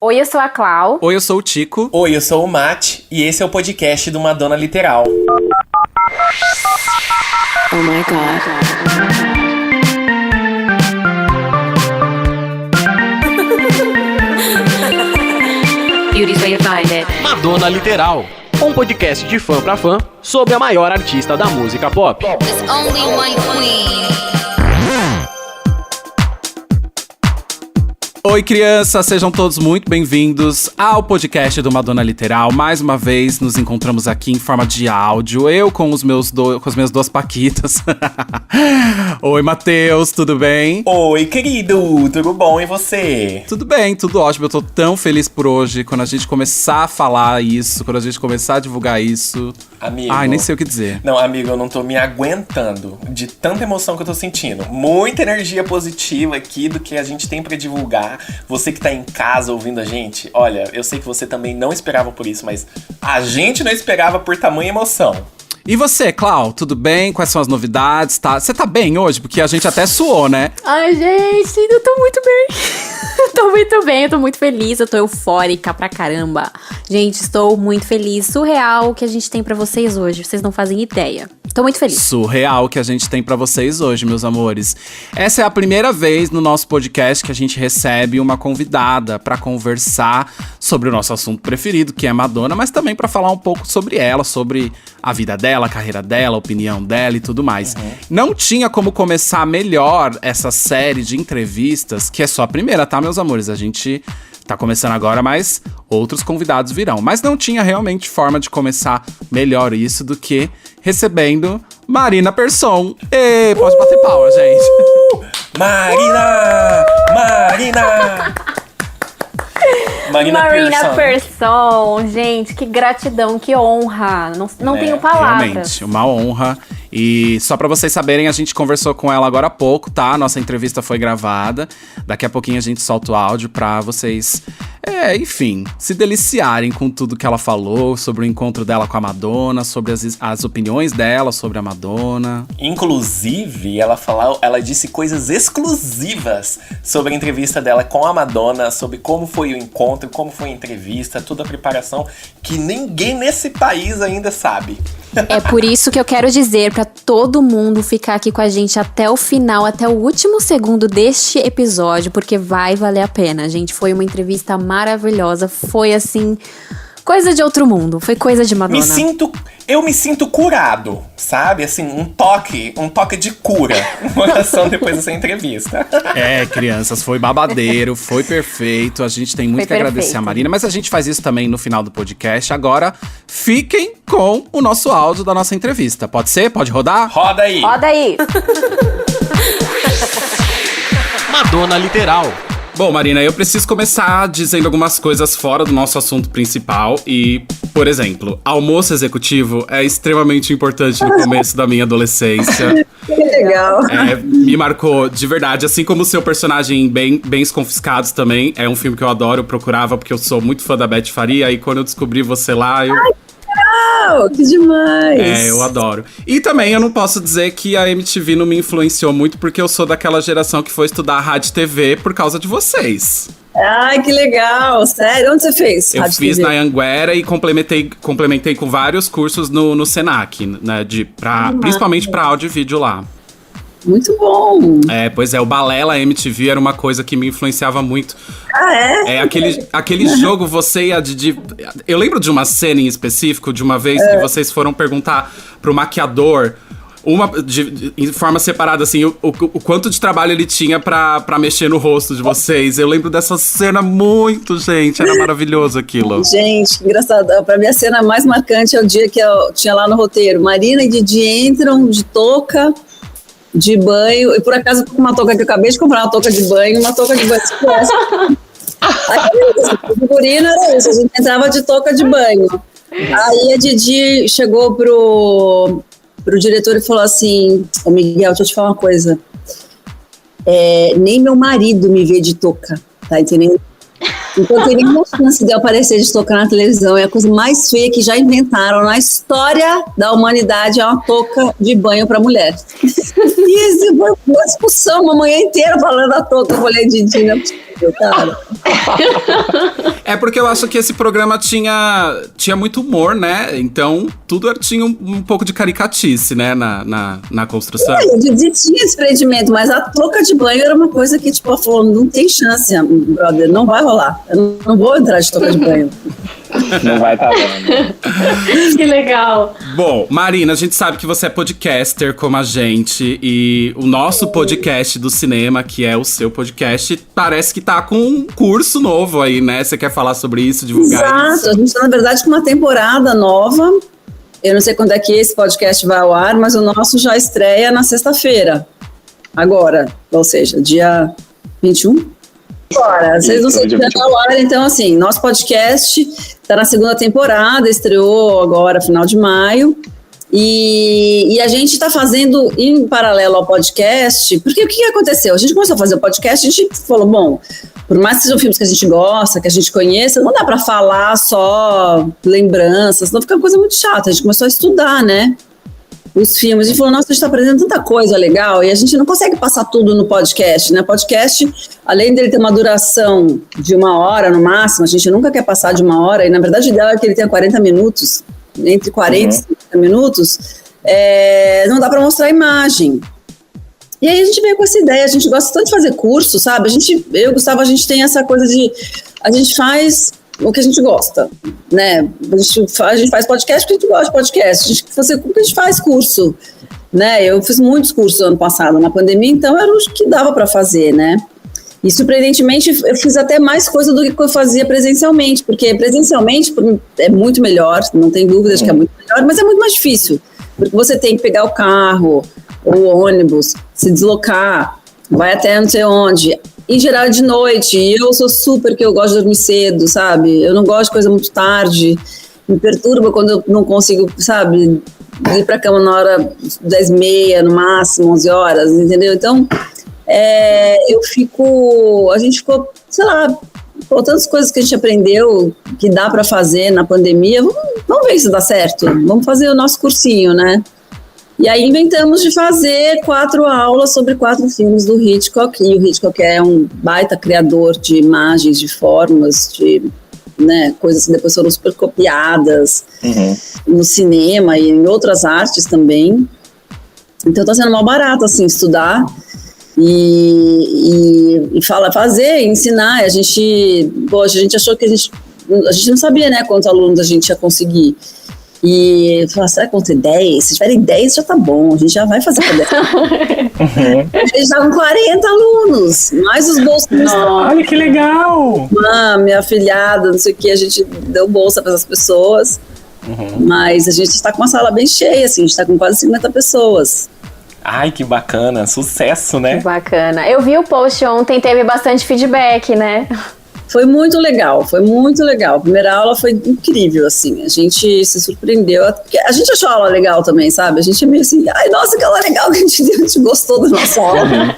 Oi, eu sou a Clau. Oi, eu sou o Tico. Oi, eu sou o Mate e esse é o podcast do Madonna Literal. Oh my God. Beauty's way to find it. Madonna Literal, um podcast de fã pra fã sobre a maior artista da música pop. There's only one queen. Oi, crianças, sejam todos muito bem-vindos ao podcast do Madonna Literal. Mais uma vez, nos encontramos aqui em forma de áudio, eu com as minhas duas paquitas. Oi, Matheus, tudo bem? Oi, querido, tudo bom e você? Tudo bem, tudo ótimo. Eu tô tão feliz por hoje, quando a gente começar a falar isso, quando a gente começar a divulgar isso. Amigo. Ai, nem sei o que dizer. Não, amigo, eu não tô me aguentando de tanta emoção que eu tô sentindo. Muita energia positiva aqui do que a gente tem pra divulgar. Você que tá em casa ouvindo a gente, olha, eu sei que você também não esperava por isso, mas a gente não esperava por tamanha emoção. E você, Clau, tudo bem? Quais são as novidades? Você tá bem hoje? Porque a gente até suou, né? Ai, gente, eu tô muito bem. Tô muito bem, eu tô muito feliz, eu tô eufórica pra caramba. Gente, estou muito feliz. Surreal o que a gente tem pra vocês hoje, vocês não fazem ideia. Tô muito feliz. Surreal o que a gente tem pra vocês hoje, meus amores. Essa é a primeira vez no nosso podcast que a gente recebe uma convidada pra conversar sobre o nosso assunto preferido, que é Madonna, mas também pra falar um pouco sobre ela, sobre a vida dela, a carreira dela, a opinião dela e tudo mais. Não tinha como começar melhor essa série de entrevistas, que é só a primeira, tá, meus amores? A gente tá começando agora, mas outros convidados virão. Mas não tinha realmente forma de começar melhor isso do que recebendo Marina Persson. Ê, pode bater palma, gente. Marina! Marina Persson, gente, que gratidão, que honra. Não tenho palavras. Realmente, uma honra. E só pra vocês saberem, a gente conversou com ela agora há pouco, tá? Nossa entrevista foi gravada. Daqui a pouquinho a gente solta o áudio pra vocês, enfim, se deliciarem com tudo que ela falou sobre o encontro dela com a Madonna, sobre as opiniões dela sobre a Madonna. Inclusive, ela disse coisas exclusivas sobre a entrevista dela com a Madonna, sobre como foi o encontro, como foi a entrevista, toda a preparação, que ninguém nesse país ainda sabe. É por isso que eu quero dizer pra todo mundo ficar aqui com a gente até o final, até o último segundo deste episódio, porque vai valer a pena, gente. Foi uma entrevista maravilhosa, foi assim, coisa de outro mundo, foi coisa de Madonna. Eu me sinto curado, sabe? Assim, um toque de cura no coração depois dessa entrevista. Crianças, foi babadeiro, foi perfeito. A gente tem muito que agradecer a Marina, mas a gente faz isso também no final do podcast. Agora, fiquem com o nosso áudio da nossa entrevista. Pode ser? Pode rodar? Roda aí! Roda aí! Madonna Literal. Bom, Marina, eu preciso começar dizendo algumas coisas fora do nosso assunto principal e, por exemplo, almoço executivo é extremamente importante no começo da minha adolescência. Que legal. Me marcou de verdade, assim como o seu personagem em Bens Confiscados também. É um filme que eu adoro, eu procurava porque eu sou muito fã da Beth Faria e quando eu descobri você lá, Que demais! eu adoro. E também eu não posso dizer que a MTV não me influenciou muito, porque eu sou daquela geração que foi estudar rádio e TV por causa de vocês. Ai, que legal! Sério? Onde você fez? Eu Rádio fiz TV? na Anguera e complementei com vários cursos no Senac, né? Principalmente pra áudio e vídeo lá. Muito bom! Pois é, o Balela MTV era uma coisa que me influenciava muito. Ah, é? Aquele jogo, você e a Didi... Eu lembro de uma cena em específico, de uma vez que vocês foram perguntar pro maquiador, em forma separada, assim, o quanto de trabalho ele tinha pra mexer no rosto de vocês. Eu lembro dessa cena muito, gente, era maravilhoso aquilo. Gente, que engraçado. Pra mim, a cena mais marcante é o dia que eu tinha lá no roteiro. Marina e Didi entram de touca, de banho, e por acaso uma touca que eu acabei de comprar, uma touca de banho, o figurino era isso, a gente entrava de touca de banho. Aí a Didi chegou pro diretor e falou assim: ô Miguel, deixa eu te falar uma coisa, nem meu marido me vê de touca, tá entendendo? Então tem nenhuma chance de eu aparecer de touca na televisão. É a coisa mais feia que já inventaram na história da humanidade, é uma touca de banho pra mulher. E isso foi uma discussão uma manhã inteira falando da touca. Eu falei, Didi, meu cara. É porque eu acho que esse programa tinha muito humor, né? Então, tudo tinha um pouco de caricatice, né? Na construção. O Didi tinha esse prendimento, mas a touca de banho era uma coisa que, tipo, ela falou, não tem chance, brother, não vai rolar. Eu não vou entrar de touca de banho. Não vai estar dando. Que legal. Bom, Marina, a gente sabe que você é podcaster como a gente. E o nosso podcast do cinema, que é o seu podcast, parece que tá com um curso novo aí, né? Você quer falar sobre isso, divulgar isso? Exato, a gente tá, na verdade, com uma temporada nova. Eu não sei quando é que esse podcast vai ao ar, mas o nosso já estreia na sexta-feira. Agora, ou seja, dia 21? Agora, vocês não sabem que ao ar, então assim, nosso podcast está na segunda temporada, estreou agora, final de maio, e a gente está fazendo em paralelo ao podcast, porque o que aconteceu? A gente começou a fazer o podcast, a gente falou, bom, por mais que sejam filmes que a gente gosta, que a gente conheça, não dá para falar só lembranças, senão fica uma coisa muito chata, a gente começou a estudar, né? Os filmes, a gente falou, nossa, a gente está aprendendo tanta coisa legal e a gente não consegue passar tudo no podcast, né? Podcast, além dele ter uma duração de 1 hora no máximo, a gente nunca quer passar de 1 hora e na verdade o ideal é que ele tenha 40 minutos, entre 40 e 50 minutos, não dá para mostrar a imagem. E aí a gente veio com essa ideia, a gente gosta tanto de fazer curso, sabe? Eu e o Gustavo, a gente tem essa coisa de, a gente faz o que a gente gosta, né? A gente faz podcast porque a gente gosta de podcast. A gente faz curso, né? Eu fiz muitos cursos ano passado, na pandemia, então era o que dava para fazer, né? E surpreendentemente eu fiz até mais coisa do que eu fazia presencialmente, porque presencialmente é muito melhor, não tem dúvida de que é muito melhor, mas é muito mais difícil, porque você tem que pegar o carro ou o ônibus, se deslocar, vai até não sei onde. Em geral de noite, e eu sou super que eu gosto de dormir cedo, sabe? Eu não gosto de coisa muito tarde, me perturba quando eu não consigo, sabe, ir pra cama na hora 10h30, no máximo, 11 horas, entendeu? Então, a gente ficou, sei lá, tantas coisas que a gente aprendeu, que dá pra fazer na pandemia, vamos ver se dá certo, vamos fazer o nosso cursinho, né? E aí inventamos de fazer 4 aulas sobre 4 filmes do Hitchcock, e o Hitchcock é um baita criador de imagens, de formas, de, né, coisas que depois foram super copiadas no cinema e em outras artes também. Então tá sendo mal barato, assim, estudar e fazer, ensinar. A gente achou que a gente não sabia, né, quantos alunos a gente ia conseguir. E falar, será que vão ter 10? Se tiverem 10 já tá bom, a gente já vai fazer com 10. A gente estavam 40 alunos, mais os bolsistas. Olha que legal! Minha afilhada, não sei o que, a gente deu bolsa para essas pessoas. Mas a gente está com uma sala bem cheia, assim, a gente está com quase 50 pessoas. Ai, que bacana, sucesso, né? Que bacana. Eu vi o post ontem, teve bastante feedback, né? Foi muito legal, foi muito legal. A primeira aula foi incrível, assim. A gente se surpreendeu. A gente achou a aula legal também, sabe? A gente é meio assim, ai, nossa, que aula legal que a gente gostou da nossa aula.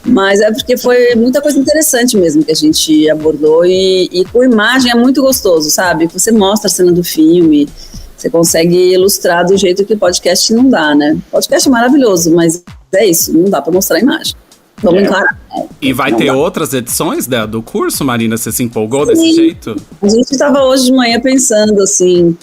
Mas é porque foi muita coisa interessante mesmo que a gente abordou. E com imagem é muito gostoso, sabe? Você mostra a cena do filme, você consegue ilustrar do jeito que o podcast não dá, né? O podcast é maravilhoso, mas é isso, não dá pra mostrar a imagem. Vamos encarar. E vai ter outras edições do curso, Marina? Você se empolgou desse jeito? A gente estava hoje de manhã pensando assim,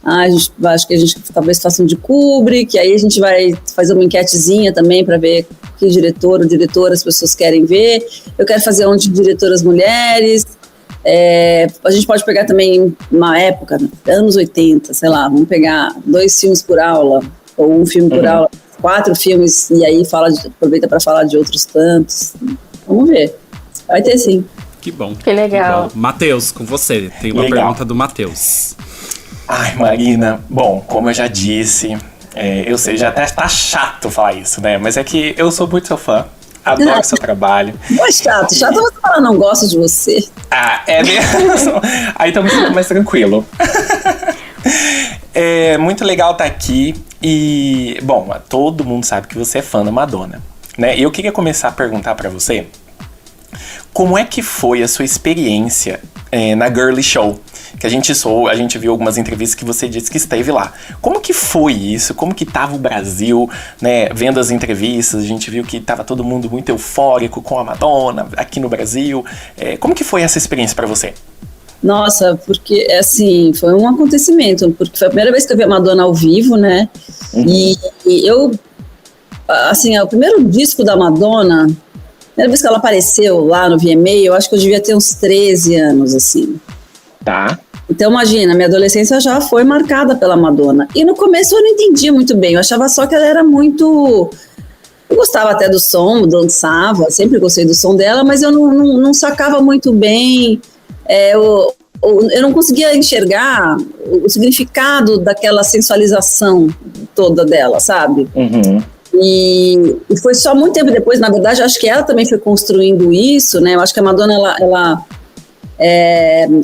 acho que a gente talvez faça um de Kubrick, aí a gente vai fazer uma enquetezinha também para ver que diretor ou diretora as pessoas querem ver. Eu quero fazer um de diretoras mulheres. A gente pode pegar também uma época, anos 80, sei lá, vamos pegar 2 filmes por aula, ou 1 filme por aula, 4 filmes, e aí aproveita para falar de outros tantos. Vamos ver. Vai ter sim. Que bom. Que legal. Matheus, com você. Tem uma pergunta do Matheus. Ai, Marina. Bom, como eu já disse, eu sei, já até tá chato falar isso, né? Mas é que eu sou muito seu fã. Adoro seu trabalho. Não é chato. Chato você falar, não gosto de você. É mesmo? Aí então me sinto mais tranquilo. É muito legal estar aqui. E, bom, todo mundo sabe que você é fã da Madonna, né? E eu queria começar a perguntar pra você como é que foi a sua experiência na Girly Show? Que a gente viu algumas entrevistas que você disse que esteve lá. Como que foi isso? Como que tava o Brasil, né? Vendo as entrevistas, a gente viu que tava todo mundo muito eufórico com a Madonna aqui no Brasil. Como que foi essa experiência para você? Nossa, porque, assim, foi um acontecimento, porque foi a primeira vez que eu vi a Madonna ao vivo, né? E eu, assim, o primeiro disco da Madonna, a primeira vez que ela apareceu lá no VMA, eu acho que eu devia ter uns 13 anos, assim. Tá. Então, imagina, minha adolescência já foi marcada pela Madonna. E no começo eu não entendia muito bem, eu achava só que ela era muito... Eu gostava até do som, dançava, sempre gostei do som dela, mas eu não sacava muito bem, eu não conseguia enxergar o significado daquela sensualização toda dela, sabe? E foi só muito tempo depois, na verdade, acho que ela também foi construindo isso, né? Eu acho que a Madonna,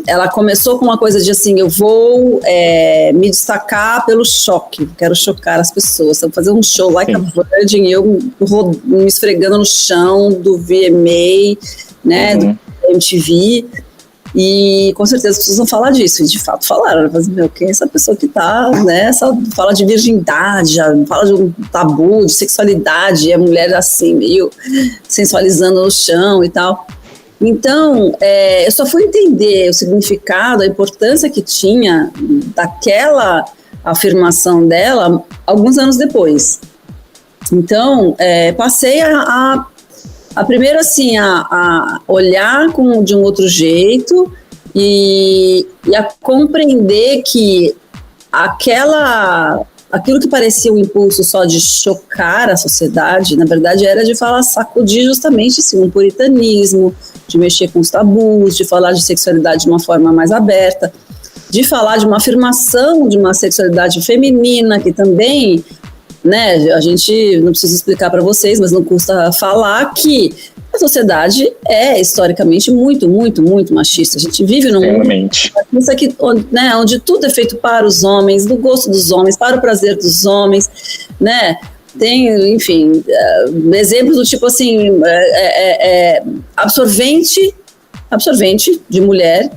ela começou com uma coisa de assim, eu vou me destacar pelo choque, quero chocar as pessoas, então fazer um show like a Virgin, eu me esfregando no chão do VMA, né, do MTV, e com certeza as pessoas vão falar disso, e de fato falaram, mas meu, quem é essa pessoa que tá, né, fala de virgindade, fala de um tabu, de sexualidade, e a mulher assim, meio sensualizando no chão e tal. Então, eu só fui entender o significado, a importância que tinha daquela afirmação dela alguns anos depois. Então, passei a primeiro assim, a olhar de um outro jeito e a compreender que aquilo que parecia um impulso só de chocar a sociedade, na verdade era de sacudir justamente assim, um puritanismo, de mexer com os tabus, de falar de sexualidade de uma forma mais aberta, de falar de uma afirmação de uma sexualidade feminina, que também, né, a gente não precisa explicar para vocês, mas não custa falar que a sociedade é historicamente muito, muito, muito machista. A gente vive num mundo aqui, né, onde tudo é feito para os homens, do gosto dos homens, para o prazer dos homens, né? Tem, enfim, exemplos do tipo assim, absorvente de mulher,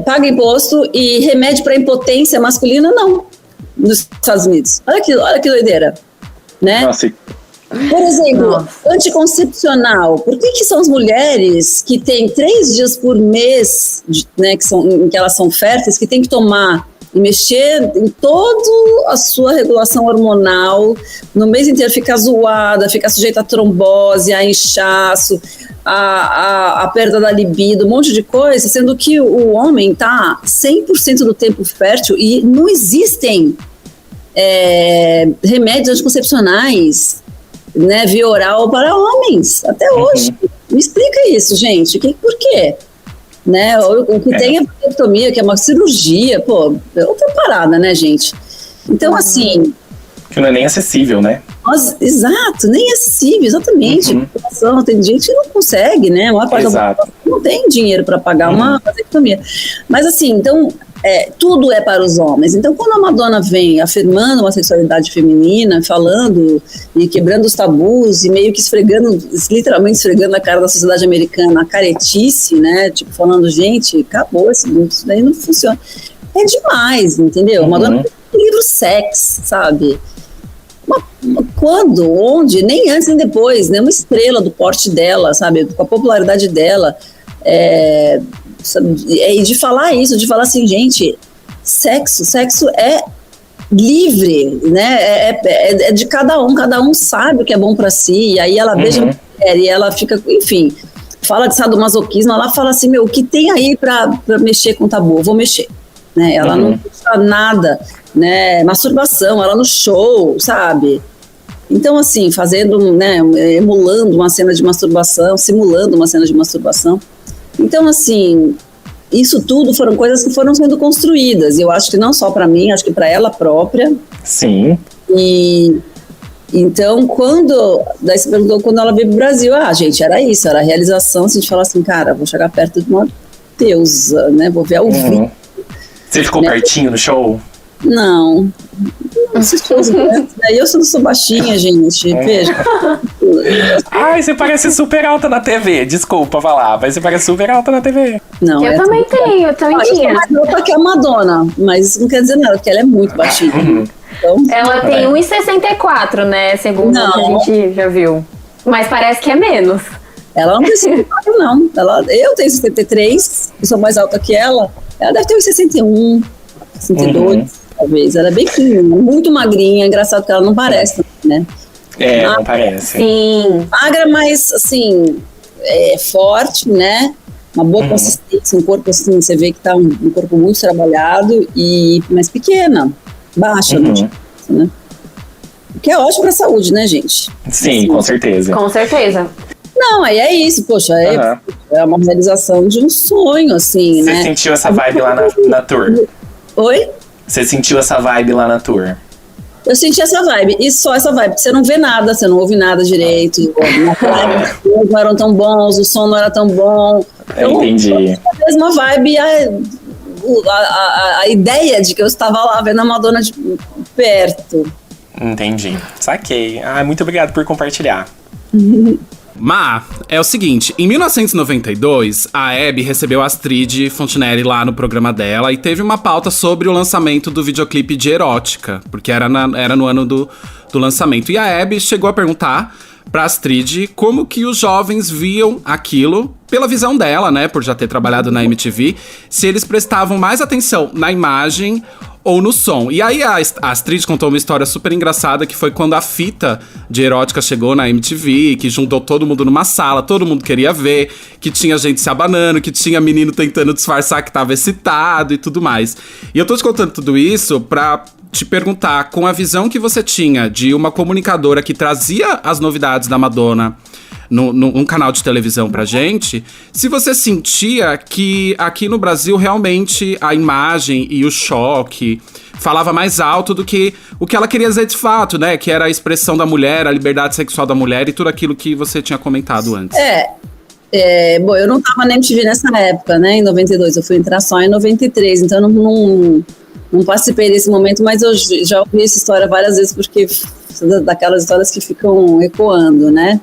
paga imposto, e remédio para impotência masculina, não, nos Estados Unidos. Olha que doideira, né? Nossa. Por exemplo, anticoncepcional. Por que são as mulheres que têm 3 dias por mês, né, em que elas são férteis, que tem que tomar e mexer em toda a sua regulação hormonal, no mês inteiro fica zoada, fica sujeita a trombose, a inchaço, a perda da libido, um monte de coisa, sendo que o homem está 100% do tempo fértil e não existem remédios anticoncepcionais, né, via oral para homens, até hoje. Me explica isso, gente, por quê? Né, o que tem é a vasectomia, que é uma cirurgia, pô, é outra parada, né, gente? Então, assim... Que não é nem acessível, né? Exato, nem acessível, exatamente. Tem gente que não consegue, né? Uma parte da população não tem dinheiro para pagar uma vasectomia. Mas, assim, então... tudo é para os homens. Então, quando a Madonna vem afirmando uma sexualidade feminina, falando e quebrando os tabus e meio que literalmente esfregando a cara da sociedade americana, a caretice, né? Tipo, falando, gente, acabou, isso daí não funciona. É demais, entendeu? A Madonna tem um livro Sex, sabe? Quando, onde, nem antes nem depois, né? Uma estrela do porte dela, sabe? Com a popularidade dela, e de falar isso, de falar assim, gente, sexo é livre, né? É de cada um sabe o que é bom pra si, e aí ela beija a mulher e ela fica, enfim, fala de sadomasoquismo, ela fala assim, meu, o que tem aí pra mexer com o tabu? Eu vou mexer, né? Ela não puxa nada, né? Masturbação, ela no show, sabe? Então, assim, fazendo, né, emulando uma cena de masturbação, simulando uma cena de masturbação. Então, assim, isso tudo foram coisas que foram sendo construídas. Eu acho que não só para mim, acho que para ela própria. Sim. E então, daí você perguntou quando ela veio pro Brasil, gente, era isso, era a realização, assim, de falar assim, cara, vou chegar perto de uma deusa, né, vou ver ao vivo. Você ficou pertinho no show? Não. Esses shows grandes, né? Eu sou baixinha, gente. Veja. Ai, você parece super alta na TV. Desculpa falar, mas você parece super alta na TV. Não, Eu também tenho, eu também Eu sou tinha. mais alta que a Madonna, mas isso não quer dizer nada, porque ela é muito baixinha. Então, Ela tem 1,64, né? Segundo Não. o que a gente já viu. Mas parece que é menos. ela não tem 64, não. Eu tenho 63, eu sou mais alta que ela. Ela deve ter uns 61, 62, talvez. Ela é bem pequena, muito magrinha. Engraçado que ela não parece, né? É, não parece. Sim. Magra, mas, assim, forte, né? Uma boa consistência, um corpo, assim, você vê que tá um corpo muito trabalhado, mas pequena, baixa, né? O que é ótimo pra saúde, né, gente? Sim, com certeza. Com certeza. Não, aí é isso, poxa, é uma realização de um sonho, assim, Você né? sentiu essa vibe lá na tour? Oi? Você sentiu essa vibe lá na tour? Eu senti essa vibe, e só essa vibe, porque você não vê nada, você não ouve nada direito, os não eram tão bons, o som não era tão bom. Entendi. A mesma vibe, a ideia de que eu estava lá vendo a Madonna de perto. Entendi. Saquei. Muito obrigado por compartilhar. Má, é o seguinte, em 1992, a Abby recebeu a Astrid Fontenelle lá no programa dela e teve uma pauta sobre o lançamento do videoclipe de Erótica, porque era no ano do lançamento. E a Abby chegou a perguntar pra Astrid como que os jovens viam aquilo, pela visão dela, né, por já ter trabalhado na MTV, se eles prestavam mais atenção na imagem ou no som. E aí a Astrid contou uma história super engraçada, que foi quando a fita de Erótica chegou na MTV, que juntou todo mundo numa sala, todo mundo queria ver, que tinha gente se abanando, que tinha menino tentando disfarçar que tava excitado e tudo mais. E eu tô te contando tudo isso pra te perguntar, com a visão que você tinha de uma comunicadora que trazia as novidades da Madonna num canal de televisão pra gente, se você sentia que aqui no Brasil realmente a imagem e o choque falava mais alto do que o que ela queria dizer de fato, né? Que era a expressão da mulher, a liberdade sexual da mulher e tudo aquilo que você tinha comentado antes. Bom, eu não tava na MTV nessa época, né, em 92, eu fui entrar só em 93, então não participei desse momento, mas eu já ouvi essa história várias vezes, porque daquelas histórias que ficam ecoando, né?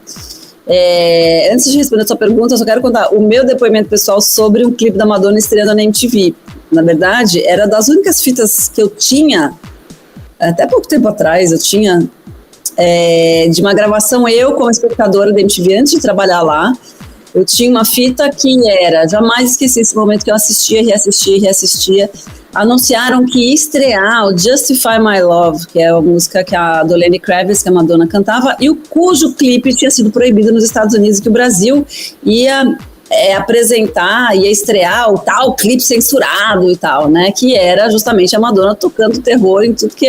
Antes de responder a sua pergunta, eu só quero contar o meu depoimento pessoal sobre um clipe da Madonna estreando na MTV. Na verdade, era das únicas fitas que eu tinha, até pouco tempo atrás, eu tinha, de uma gravação, eu como espectadora da MTV, antes de trabalhar lá, eu tinha uma fita que jamais esqueci esse momento que eu assistia, reassistia. Anunciaram que ia estrear o Justify My Love, que é a música que a do Lenny Kravitz, que a Madonna cantava, e cujo clipe tinha sido proibido nos Estados Unidos, que o Brasil ia apresentar, ia estrear o tal clipe censurado e tal, né, que era justamente a Madonna tocando terror em tudo que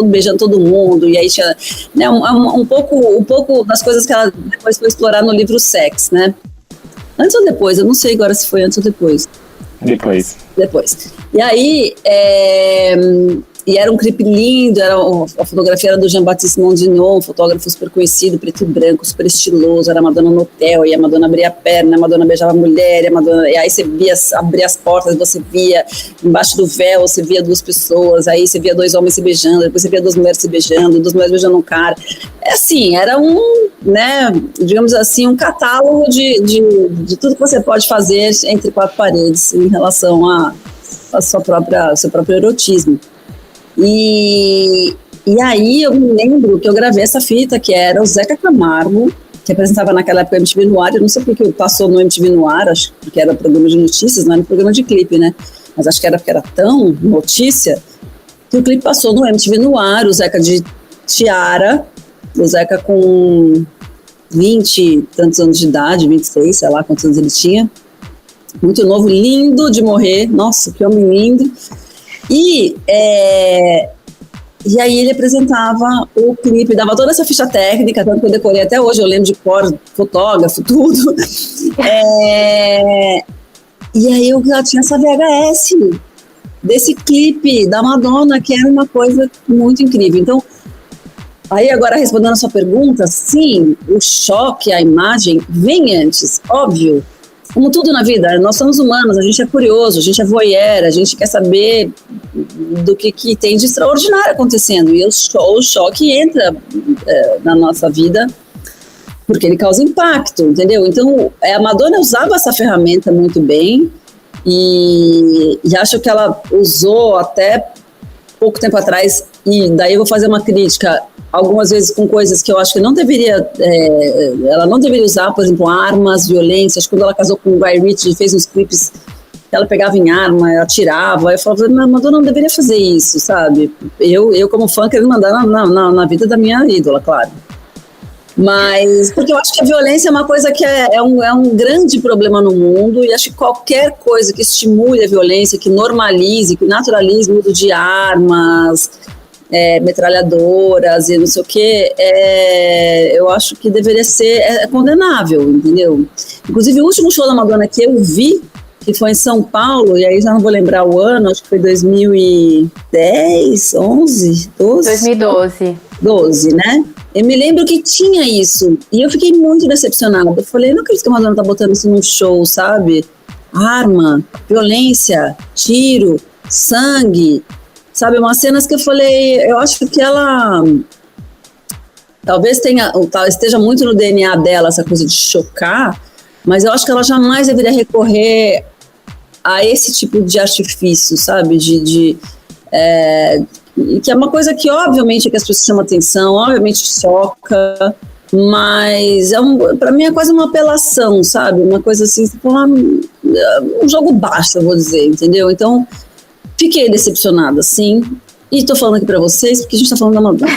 beijando todo mundo, e aí tinha, né, um pouco das coisas que ela depois foi explorar no livro Sex, né. Antes ou depois? Eu não sei agora se foi antes ou depois. Depois. E aí, e era um clipe lindo, a fotografia era do Jean-Baptiste Mondino, um fotógrafo super conhecido, preto e branco, super estiloso, era a Madonna no hotel, e a Madonna abria a perna, a Madonna beijava a mulher, e aí você via abrir as portas, você via embaixo do véu, você via duas pessoas, aí você via dois homens se beijando, depois você via duas mulheres se beijando, duas mulheres beijando um cara. Assim, era né, digamos assim, um catálogo de tudo que você pode fazer entre quatro paredes em relação ao seu próprio erotismo. E aí eu me lembro que eu gravei essa fita, que era o Zeca Camargo, que apresentava naquela época o MTV Noir. Eu não sei porque passou no MTV Noir, acho que era programa de notícias, não era programa de clipe, né? Mas acho que era porque era tão notícia que o clipe passou no MTV Noir, o Zeca de tiara, o Zeca com 20 e tantos anos de idade, 26, sei lá quantos anos ele tinha. Muito novo, lindo de morrer. Nossa, que homem lindo. E aí ele apresentava o clipe, dava toda essa ficha técnica, tanto que eu decorei até hoje, eu lembro de cor, fotógrafo, tudo. E aí eu já tinha essa VHS desse clipe da Madonna, que era uma coisa muito incrível. Então, aí agora respondendo a sua pergunta, sim, o choque, a imagem vem antes, óbvio. como tudo na vida, nós somos humanos, a gente é curioso, a gente é voyeur, a gente quer saber do que tem de extraordinário acontecendo. E o choque entra na nossa vida porque ele causa impacto, entendeu? Então, a Madonna usava essa ferramenta muito bem e acho que ela usou até pouco tempo atrás, e daí eu vou fazer uma crítica, algumas vezes com coisas que eu acho que não deveria, ela não deveria usar, por exemplo, armas, violências. Quando ela casou com o Guy Ritchie, fez uns clipes, ela pegava em arma, atirava, eu falava, Madonna não deveria fazer isso, sabe? Eu como fã, querendo mandar na vida da minha ídola, claro. Mas, porque eu acho que a violência é uma coisa que é um grande problema no mundo, e acho que qualquer coisa que estimule a violência, que normalize, que naturalize o uso de armas, metralhadoras e não sei o que, eu acho que deveria ser condenável, entendeu? Inclusive, o último show da Madonna que eu vi, que foi em São Paulo, e aí já não vou lembrar o ano, acho que foi 2010, 11, 12? 2012. 12, né? Eu me lembro que tinha isso, e eu fiquei muito decepcionada. Eu falei, não acredito que a Madonna tá botando isso num show, sabe? Arma, violência, tiro, sangue, sabe? Umas cenas que eu falei, eu acho que ela talvez esteja muito no DNA dela essa coisa de chocar, mas eu acho que ela jamais deveria recorrer a esse tipo de artifício, sabe? Que é uma coisa que, obviamente, que as pessoas chamam atenção, obviamente choca, mas para mim é quase uma apelação, sabe? Uma coisa assim, um jogo baixo, eu vou dizer, entendeu? Então, fiquei decepcionada, sim, e tô falando aqui pra vocês porque a gente tá falando da Madonna.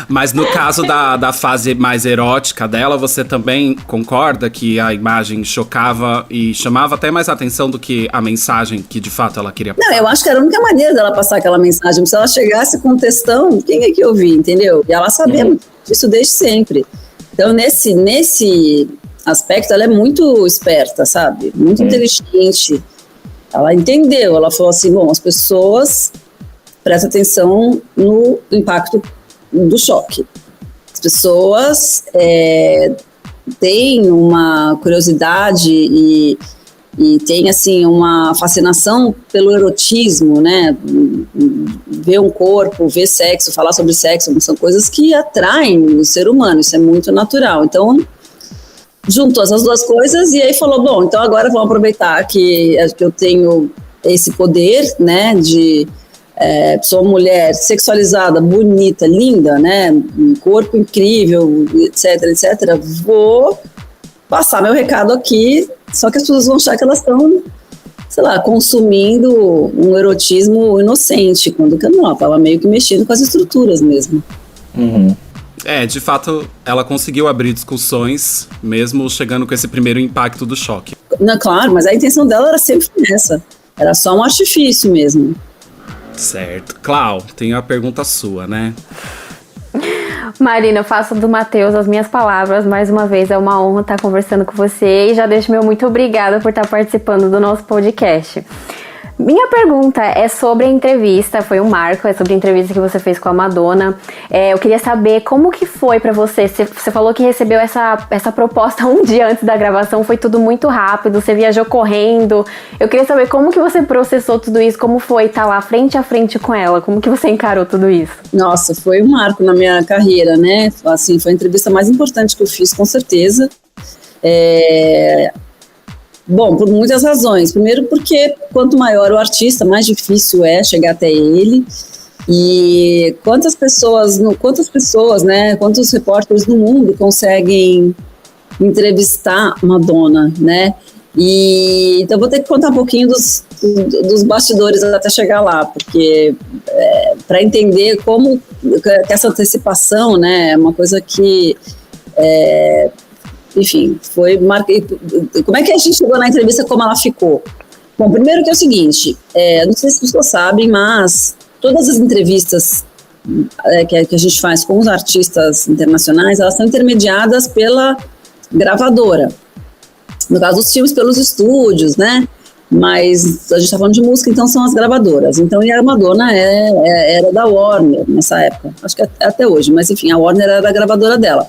Mas no caso da fase mais erótica dela, você também concorda que a imagem chocava e chamava até mais atenção do que a mensagem que de fato ela queria passar? Não, eu acho que era a única maneira dela passar aquela mensagem. Se ela chegasse com um textão, quem é que eu vi, entendeu? E ela sabia disso desde sempre. Então, nesse aspecto, ela é muito esperta, sabe? Muito inteligente. Ela entendeu, ela falou assim, bom, as pessoas prestam atenção no impacto do choque. As pessoas têm uma curiosidade e têm, assim, uma fascinação pelo erotismo, né? Ver um corpo, ver sexo, falar sobre sexo, são coisas que atraem o ser humano, isso é muito natural. Então, juntou essas duas coisas e aí falou, bom, então agora vamos aproveitar que eu tenho esse poder, né, sou uma mulher sexualizada, bonita, linda, né, um corpo incrível, etc, etc, vou passar meu recado aqui, só que as pessoas vão achar que elas estão, sei lá, consumindo um erotismo inocente, quando que não, ela estava meio que mexendo com as estruturas mesmo. Uhum. De fato, ela conseguiu abrir discussões, mesmo chegando com esse primeiro impacto do choque. Não, claro, mas a intenção dela era sempre essa. Era só um artifício mesmo. Certo. Clau, tenho a pergunta sua, né? Marina, eu faço do Matheus as minhas palavras. Mais uma vez, é uma honra estar conversando com você. E já deixo meu muito obrigada por estar participando do nosso podcast. Minha pergunta é sobre a entrevista, foi um marco, é sobre a entrevista que você fez com a Madonna. Eu queria saber como que foi pra você. Você falou que recebeu essa proposta um dia antes da gravação, foi tudo muito rápido, você viajou correndo. Eu queria saber como que você processou tudo isso, como foi estar lá frente a frente com ela, como que você encarou tudo isso? Nossa, foi um marco na minha carreira, né? Assim, foi a entrevista mais importante que eu fiz, com certeza. Bom, por muitas razões. Primeiro porque quanto maior o artista, mais difícil é chegar até ele. E quantas pessoas, né, quantos repórteres no mundo conseguem entrevistar Madonna, né? E então vou ter que contar um pouquinho dos bastidores até chegar lá, porque para entender como que essa antecipação, né, é uma coisa que enfim, como é que a gente chegou na entrevista, como ela ficou? Bom, primeiro que é o seguinte, não sei se as pessoas sabem, mas todas as entrevistas que a gente faz com os artistas internacionais, elas são intermediadas pela gravadora. No caso dos filmes, pelos estúdios, né? Mas a gente está falando de música, então são as gravadoras. Então, e a Madonna era da Warner nessa época, acho que até hoje, mas enfim, a Warner era a gravadora dela.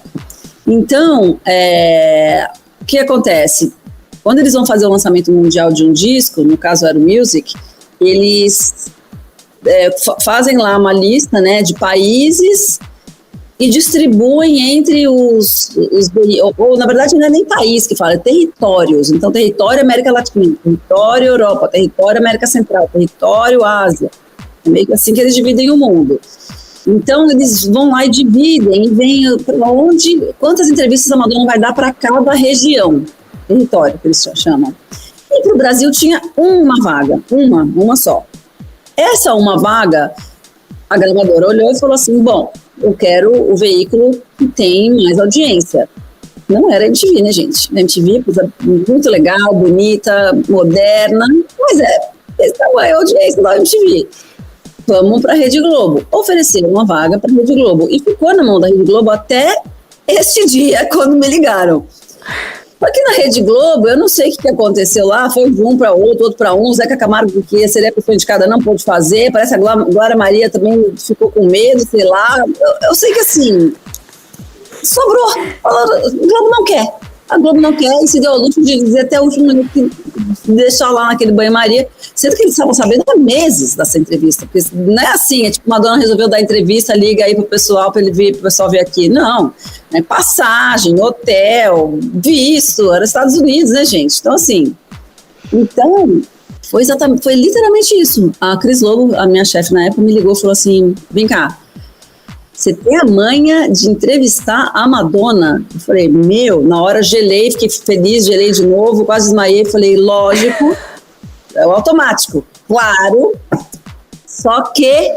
Então, o que acontece? Quando eles vão fazer o lançamento mundial de um disco, no caso era o Music, eles fazem lá uma lista, né, de países e distribuem entre os ou na verdade não é nem país que fala, é territórios. Então, território América Latina, território Europa, território América Central, território Ásia. É meio que assim que eles dividem o mundo. Então, eles vão lá e dividem e veem para onde, quantas entrevistas a Madonna vai dar para cada região, território, que eles chamam. E para o Brasil tinha uma vaga, uma só. Essa uma vaga, a gravadora olhou e falou assim, bom, eu quero o veículo que tem mais audiência. Não era MTV, né, gente? MTV, coisa muito legal, bonita, moderna, mas essa é a audiência da MTV. Vamos para a Rede Globo. Ofereceram uma vaga para a Rede Globo. E ficou na mão da Rede Globo até este dia, quando me ligaram. Porque na Rede Globo, eu não sei o que aconteceu lá, foi de um para outro para um, o Zeca Camargo, que seria a pessoa indicada, não pôde fazer, parece que a Glória Maria também ficou com medo, sei lá. Eu sei que assim, sobrou. A Globo não quer. A Globo não quer e se deu ao luxo de dizer até o último minuto que deixar lá naquele banho-maria, sendo que eles estavam sabendo há meses dessa entrevista, porque não é assim, é tipo, Madonna resolveu dar entrevista, liga aí pro pessoal para ele vir, pro pessoal vir aqui. Não, é passagem, hotel, visto, era Estados Unidos, né, gente? Então, assim, foi literalmente isso. A Cris Lobo, a minha chefe na época, me ligou e falou assim, vem cá, você tem a manha de entrevistar a Madonna? Eu falei, na hora gelei, fiquei feliz, gelei de novo, quase desmaiei, falei, lógico, é o automático, claro, só que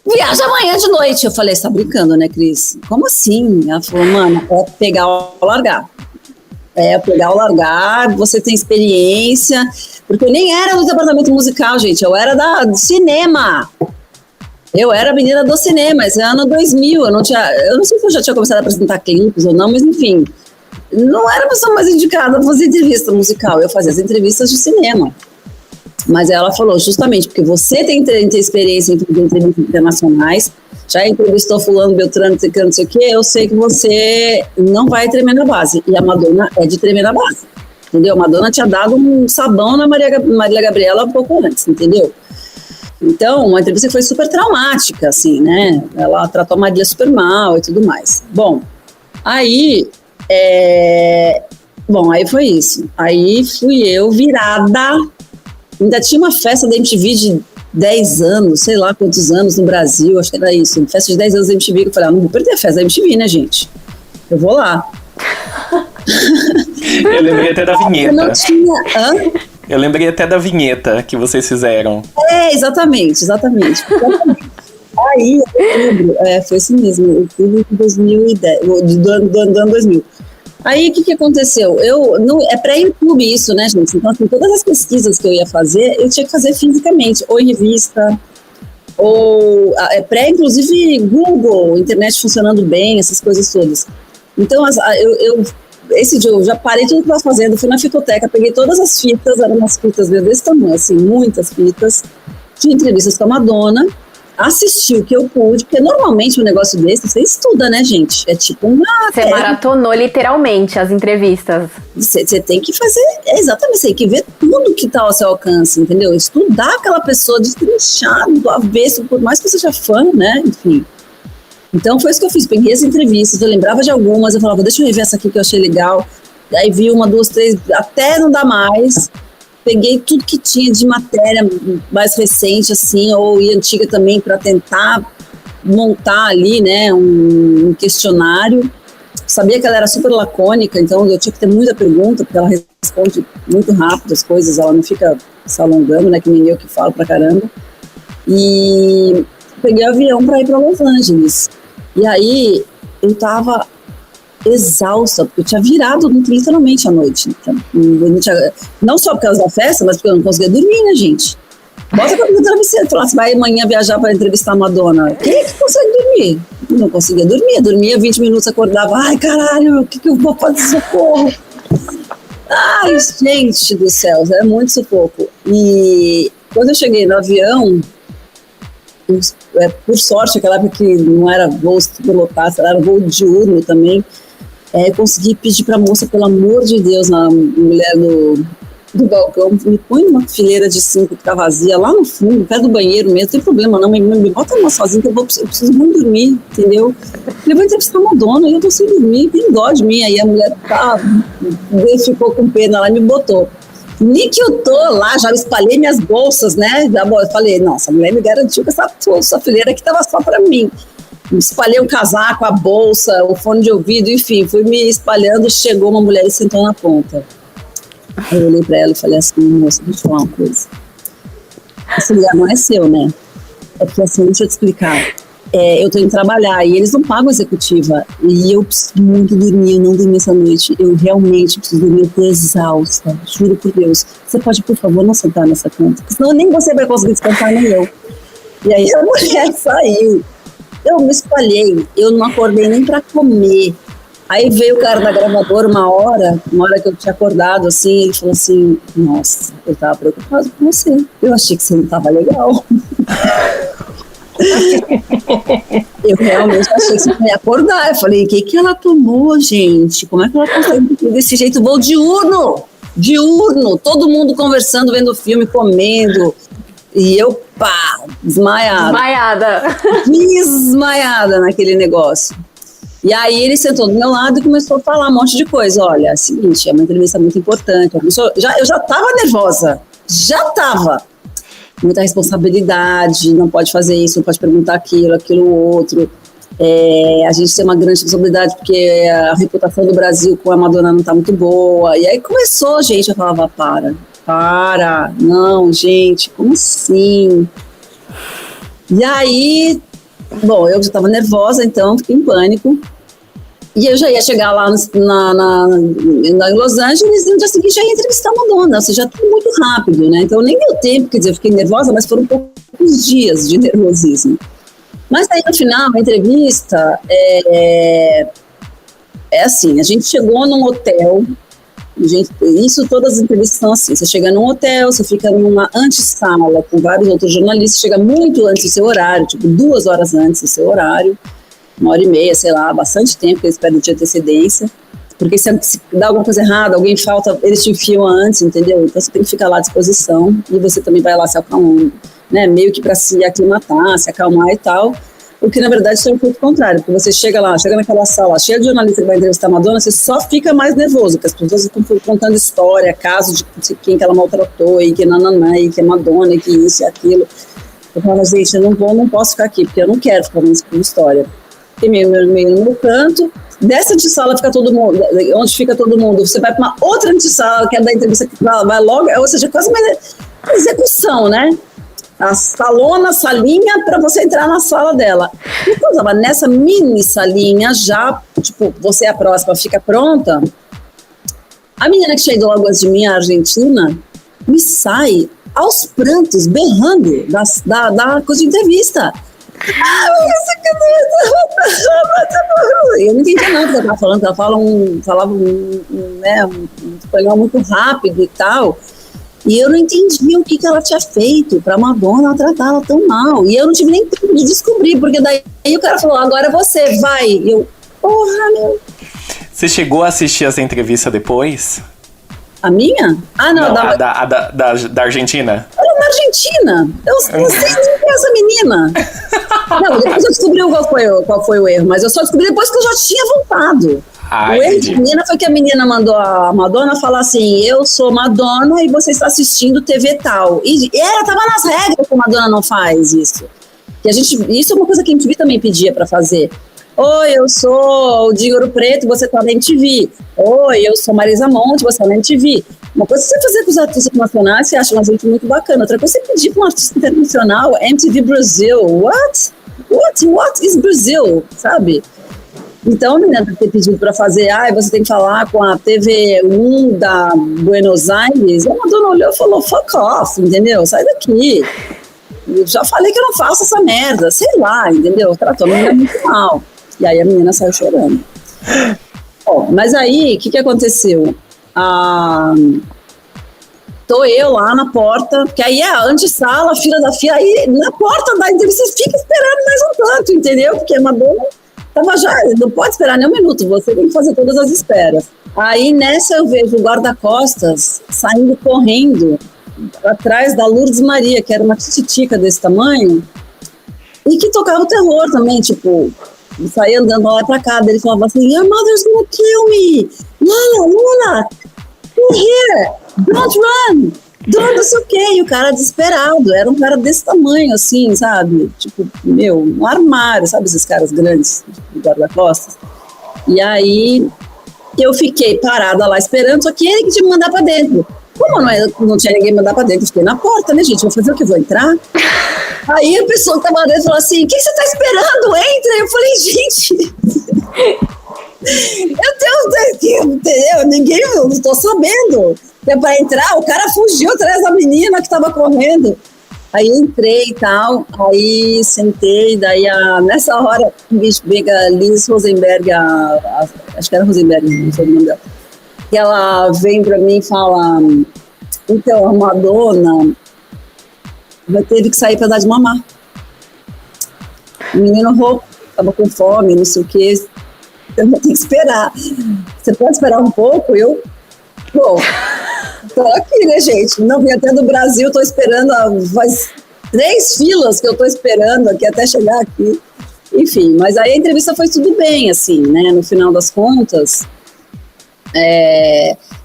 viaja amanhã de noite. Eu falei, você tá brincando, né, Cris? Como assim? Ela falou, mano, é pegar ou largar. Pegar ou largar, você tem experiência, porque eu nem era do departamento musical, gente, eu era do cinema. Eu era a menina do cinema, esse ano 2000, eu não sei se eu já tinha começado a apresentar clipes ou não, mas enfim, não era a pessoa mais indicada para fazer entrevista musical, eu fazia as entrevistas de cinema. Mas ela falou, justamente, porque você tem experiência em fazer entrevistas internacionais, já entrevistou fulano, Beltrano, não sei o quê, eu sei que você não vai tremer na base, e a Madonna é de tremer na base, entendeu? A Madonna tinha dado um sabão na Marília Gabriela um pouco antes, entendeu? Então, uma entrevista que foi super traumática, assim, né? Ela tratou a Marília super mal e tudo mais. Bom, aí foi isso. Aí fui eu virada. Ainda tinha uma festa da MTV de 10 anos, sei lá quantos anos no Brasil, acho que era isso. Festa de 10 anos da MTV, que eu falei, não vou perder a festa da MTV, né, gente? Eu vou lá. Eu lembrei até da vinheta. Eu não tinha... Eu lembrei até da vinheta que vocês fizeram. Exatamente. Aí, eu lembro, foi isso mesmo, outubro de 2010, do ano 2000. Aí, o que aconteceu? É pré-YouTube isso, né, gente? Então, assim, todas as pesquisas que eu ia fazer, eu tinha que fazer fisicamente, ou em revista, ou inclusive Google, internet funcionando bem, essas coisas todas. Então, esse dia eu já parei tudo que eu estava fazendo, fui na fitoteca, peguei todas as fitas, eram umas fitas desse tamanho, assim, muitas fitas, de entrevistas com a Madonna, assisti o que eu pude, porque normalmente um negócio desse, você estuda, né, gente? É tipo uma... Você maratonou literalmente as entrevistas. Você tem que fazer, exatamente, você tem que ver tudo que está ao seu alcance, entendeu? Estudar aquela pessoa destrinchada, do avesso, por mais que você seja fã, né, enfim... Então foi isso que eu fiz, peguei as entrevistas, eu lembrava de algumas, eu falava, deixa eu rever essa aqui que eu achei legal, aí vi uma, duas, três, até não dá mais, peguei tudo que tinha de matéria mais recente, assim, ou antiga também, para tentar montar ali, né, um questionário. Sabia que ela era super lacônica, então eu tinha que ter muita pergunta, porque ela responde muito rápido as coisas, ela não fica se alongando, né, que nem eu que falo pra caramba. E peguei o avião para ir para Los Angeles. E aí, eu tava exausta, porque eu tinha virado literalmente à noite. Não só por causa da festa, mas porque eu não conseguia dormir, né, gente? Bota a cabeça no travesseiro, fala, você vai amanhã viajar para entrevistar a Madonna. Quem é que consegue dormir? Não conseguia dormir, dormia 20 minutos, acordava, ai, caralho, o que eu vou fazer, socorro? Ai, gente do céu, é muito sufoco. E quando eu cheguei no avião, por sorte, aquela época que não era voo superlotado, era voo diurno também, Eu consegui pedir pra moça, pelo amor de Deus, a mulher do balcão, me põe numa fileira de 5 que tá vazia, lá no fundo, perto do banheiro mesmo, não tem problema não, me bota lá sozinho que eu preciso muito dormir, entendeu? Eu vou entrevistar uma Madonna e eu tô sem dormir, tem dó de mim, aí a mulher ficou com pena lá e me botou. Nem que eu tô lá, já espalhei minhas bolsas, né, eu falei, nossa, a mulher me garantiu que essa fileira aqui tava só pra mim. Espalhei o casaco, a bolsa, o fone de ouvido, enfim, fui me espalhando, chegou uma mulher e sentou na ponta. Aí eu olhei pra ela e falei assim, moça, deixa eu falar uma coisa. Esse lugar não é seu, né? É porque assim, deixa eu te explicar. Eu tô indo trabalhar e eles não pagam executiva. E eu preciso muito dormir, eu não dormi essa noite. Eu realmente preciso dormir, eu tô exausta. Juro por Deus. Você pode, por favor, não sentar nessa cama? Porque senão nem você vai conseguir descansar, nem eu. E aí a mulher saiu. Eu me espalhei, eu não acordei nem pra comer. Aí veio o cara da gravadora uma hora que eu tinha acordado, assim, ele falou assim, nossa, eu tava preocupado com você. Eu achei que você não tava legal. Eu realmente achei que você ia acordar. Eu falei, o que ela tomou, gente? Como é que ela consegue desse jeito? Voo diurno, todo mundo conversando, vendo filme, comendo. E eu, desmaiada naquele negócio. E aí ele sentou do meu lado e começou a falar um monte de coisa. Olha, é o seguinte, é uma entrevista muito importante. Eu já estava nervosa, muita responsabilidade, não pode fazer isso, não pode perguntar aquilo outro. A gente tem uma grande responsabilidade porque a reputação do Brasil com a Madonna não está muito boa. E aí começou, gente, eu falava, para, não, gente, como assim? E aí, bom, eu já estava nervosa, então fiquei em pânico. E eu já ia chegar lá em Los Angeles e no dia seguinte já ia entrevistar a Madonna, ou seja, tudo muito rápido, né? Então nem deu tempo, quer dizer, eu fiquei nervosa, mas foram poucos dias de nervosismo. Mas aí no final, a entrevista é assim, a gente chegou num hotel. Isso, todas as entrevistas são assim, você chega num hotel, você fica numa antessala com vários outros jornalistas, chega muito antes do seu horário, tipo 2 horas antes do seu horário, 1h30, sei lá, bastante tempo que eles pedem de antecedência, porque se dá alguma coisa errada, alguém falta, eles te enfiam antes, entendeu? Então você tem que ficar lá à disposição e você também vai lá se acalmando, né, meio que para se aclimatar, se acalmar e tal. O que, na verdade, é o efeito contrário, porque você chega naquela sala cheia de jornalistas que vai entrevistar a Madonna, você só fica mais nervoso, porque as pessoas estão contando história, caso de quem que ela maltratou, e que nananã, e que é Madonna, e que isso e aquilo. Eu falava, gente, eu não posso ficar aqui, porque eu não quero ficar nessa história. Fiquei meio no meu canto, dessa antessala fica todo mundo, onde fica todo mundo, você vai para uma outra antessala, que é da entrevista que vai logo, ou seja, quase uma execução, né? A salinha para você entrar na sala dela. Então, eu estava nessa mini salinha já, tipo, você é a próxima, fica pronta. A menina que chegou logo antes de mim, a argentina, me sai aos prantos, berrando da coisa de entrevista. Eu não entendi nada que ela estava falando, ela falava um espanhol muito rápido e tal. E eu não entendi o que ela tinha feito pra Madonna tratá-la tão mal. E eu não tive nem tempo de descobrir, porque daí o cara falou, agora você, vai. E eu, porra, meu. Você chegou a assistir essa entrevista depois? A minha? Ah, não. Da Argentina? Ela é na Argentina. Eu não sei quem é essa menina. Não, depois eu descobri qual foi o erro, mas eu só descobri depois que eu já tinha voltado. O erro de menina foi que a menina mandou a Madonna falar assim, eu sou Madonna e você está assistindo TV tal. E ela estava nas regras que a Madonna não faz isso. Isso é uma coisa que a MTV também pedia para fazer. Oi, eu sou o de Ouro Preto, você está na MTV. Oi, eu sou Marisa Monte, você está na MTV. Uma coisa é você fazer com os artistas nacionais, você acha uma gente muito bacana. Outra coisa é você pedir para um artista internacional, MTV Brasil. What is Brazil? Sabe? Então, a menina ter pedido para fazer, você tem que falar com a TV1 da Buenos Aires. A Madonna olhou e falou, fuck off, entendeu? Sai daqui. Eu já falei que eu não faço essa merda, sei lá, entendeu? Tratou a menina muito mal. E aí a menina saiu chorando. Mas aí, o que aconteceu? Tô eu lá na porta, porque aí é a antessala, fila da fila, aí na porta da entrevista fica esperando mais um tanto, entendeu? Porque a Madonna Tava já, não pode esperar nem um minuto, você tem que fazer todas as esperas. Aí nessa eu vejo o guarda-costas saindo correndo atrás da Lourdes Maria, que era uma tititica desse tamanho, e que tocava o terror também, tipo, saía andando lá pra cá, ele falava assim, your mother's gonna kill me, Lola, come here, don't run, don't sei o quê, e o cara desesperado, era um cara desse tamanho, assim, sabe, tipo, um armário, sabe esses caras grandes, de guarda-costas, e aí eu fiquei parada lá esperando, só que ele que tinha que mandar pra dentro. Como não tinha ninguém mandar pra dentro, eu fiquei na porta, né, gente? Vou fazer o que? Vou entrar? Aí a pessoa que tava dentro falou assim, o que você tá esperando? Entra! Eu falei, gente... eu tenho... Entendeu? Ninguém... Eu não tô sabendo. É pra entrar, o cara fugiu atrás da menina que tava correndo. Aí entrei e tal, aí sentei, daí nessa hora, a Liz Rosenberg, acho que era Rosenberg, não sei o nome dela. E ela vem pra mim e fala, então, a Madonna teve que sair pra dar de mamar. O menino rouco, tava com fome, não sei o quê, então eu tenho que esperar. Você pode esperar um pouco? Bom, tô aqui, né, gente? Não vim até do Brasil, tô esperando, faz 3 filas que eu tô esperando aqui até chegar aqui. Enfim, mas aí a entrevista foi tudo bem, assim, né, no final das contas.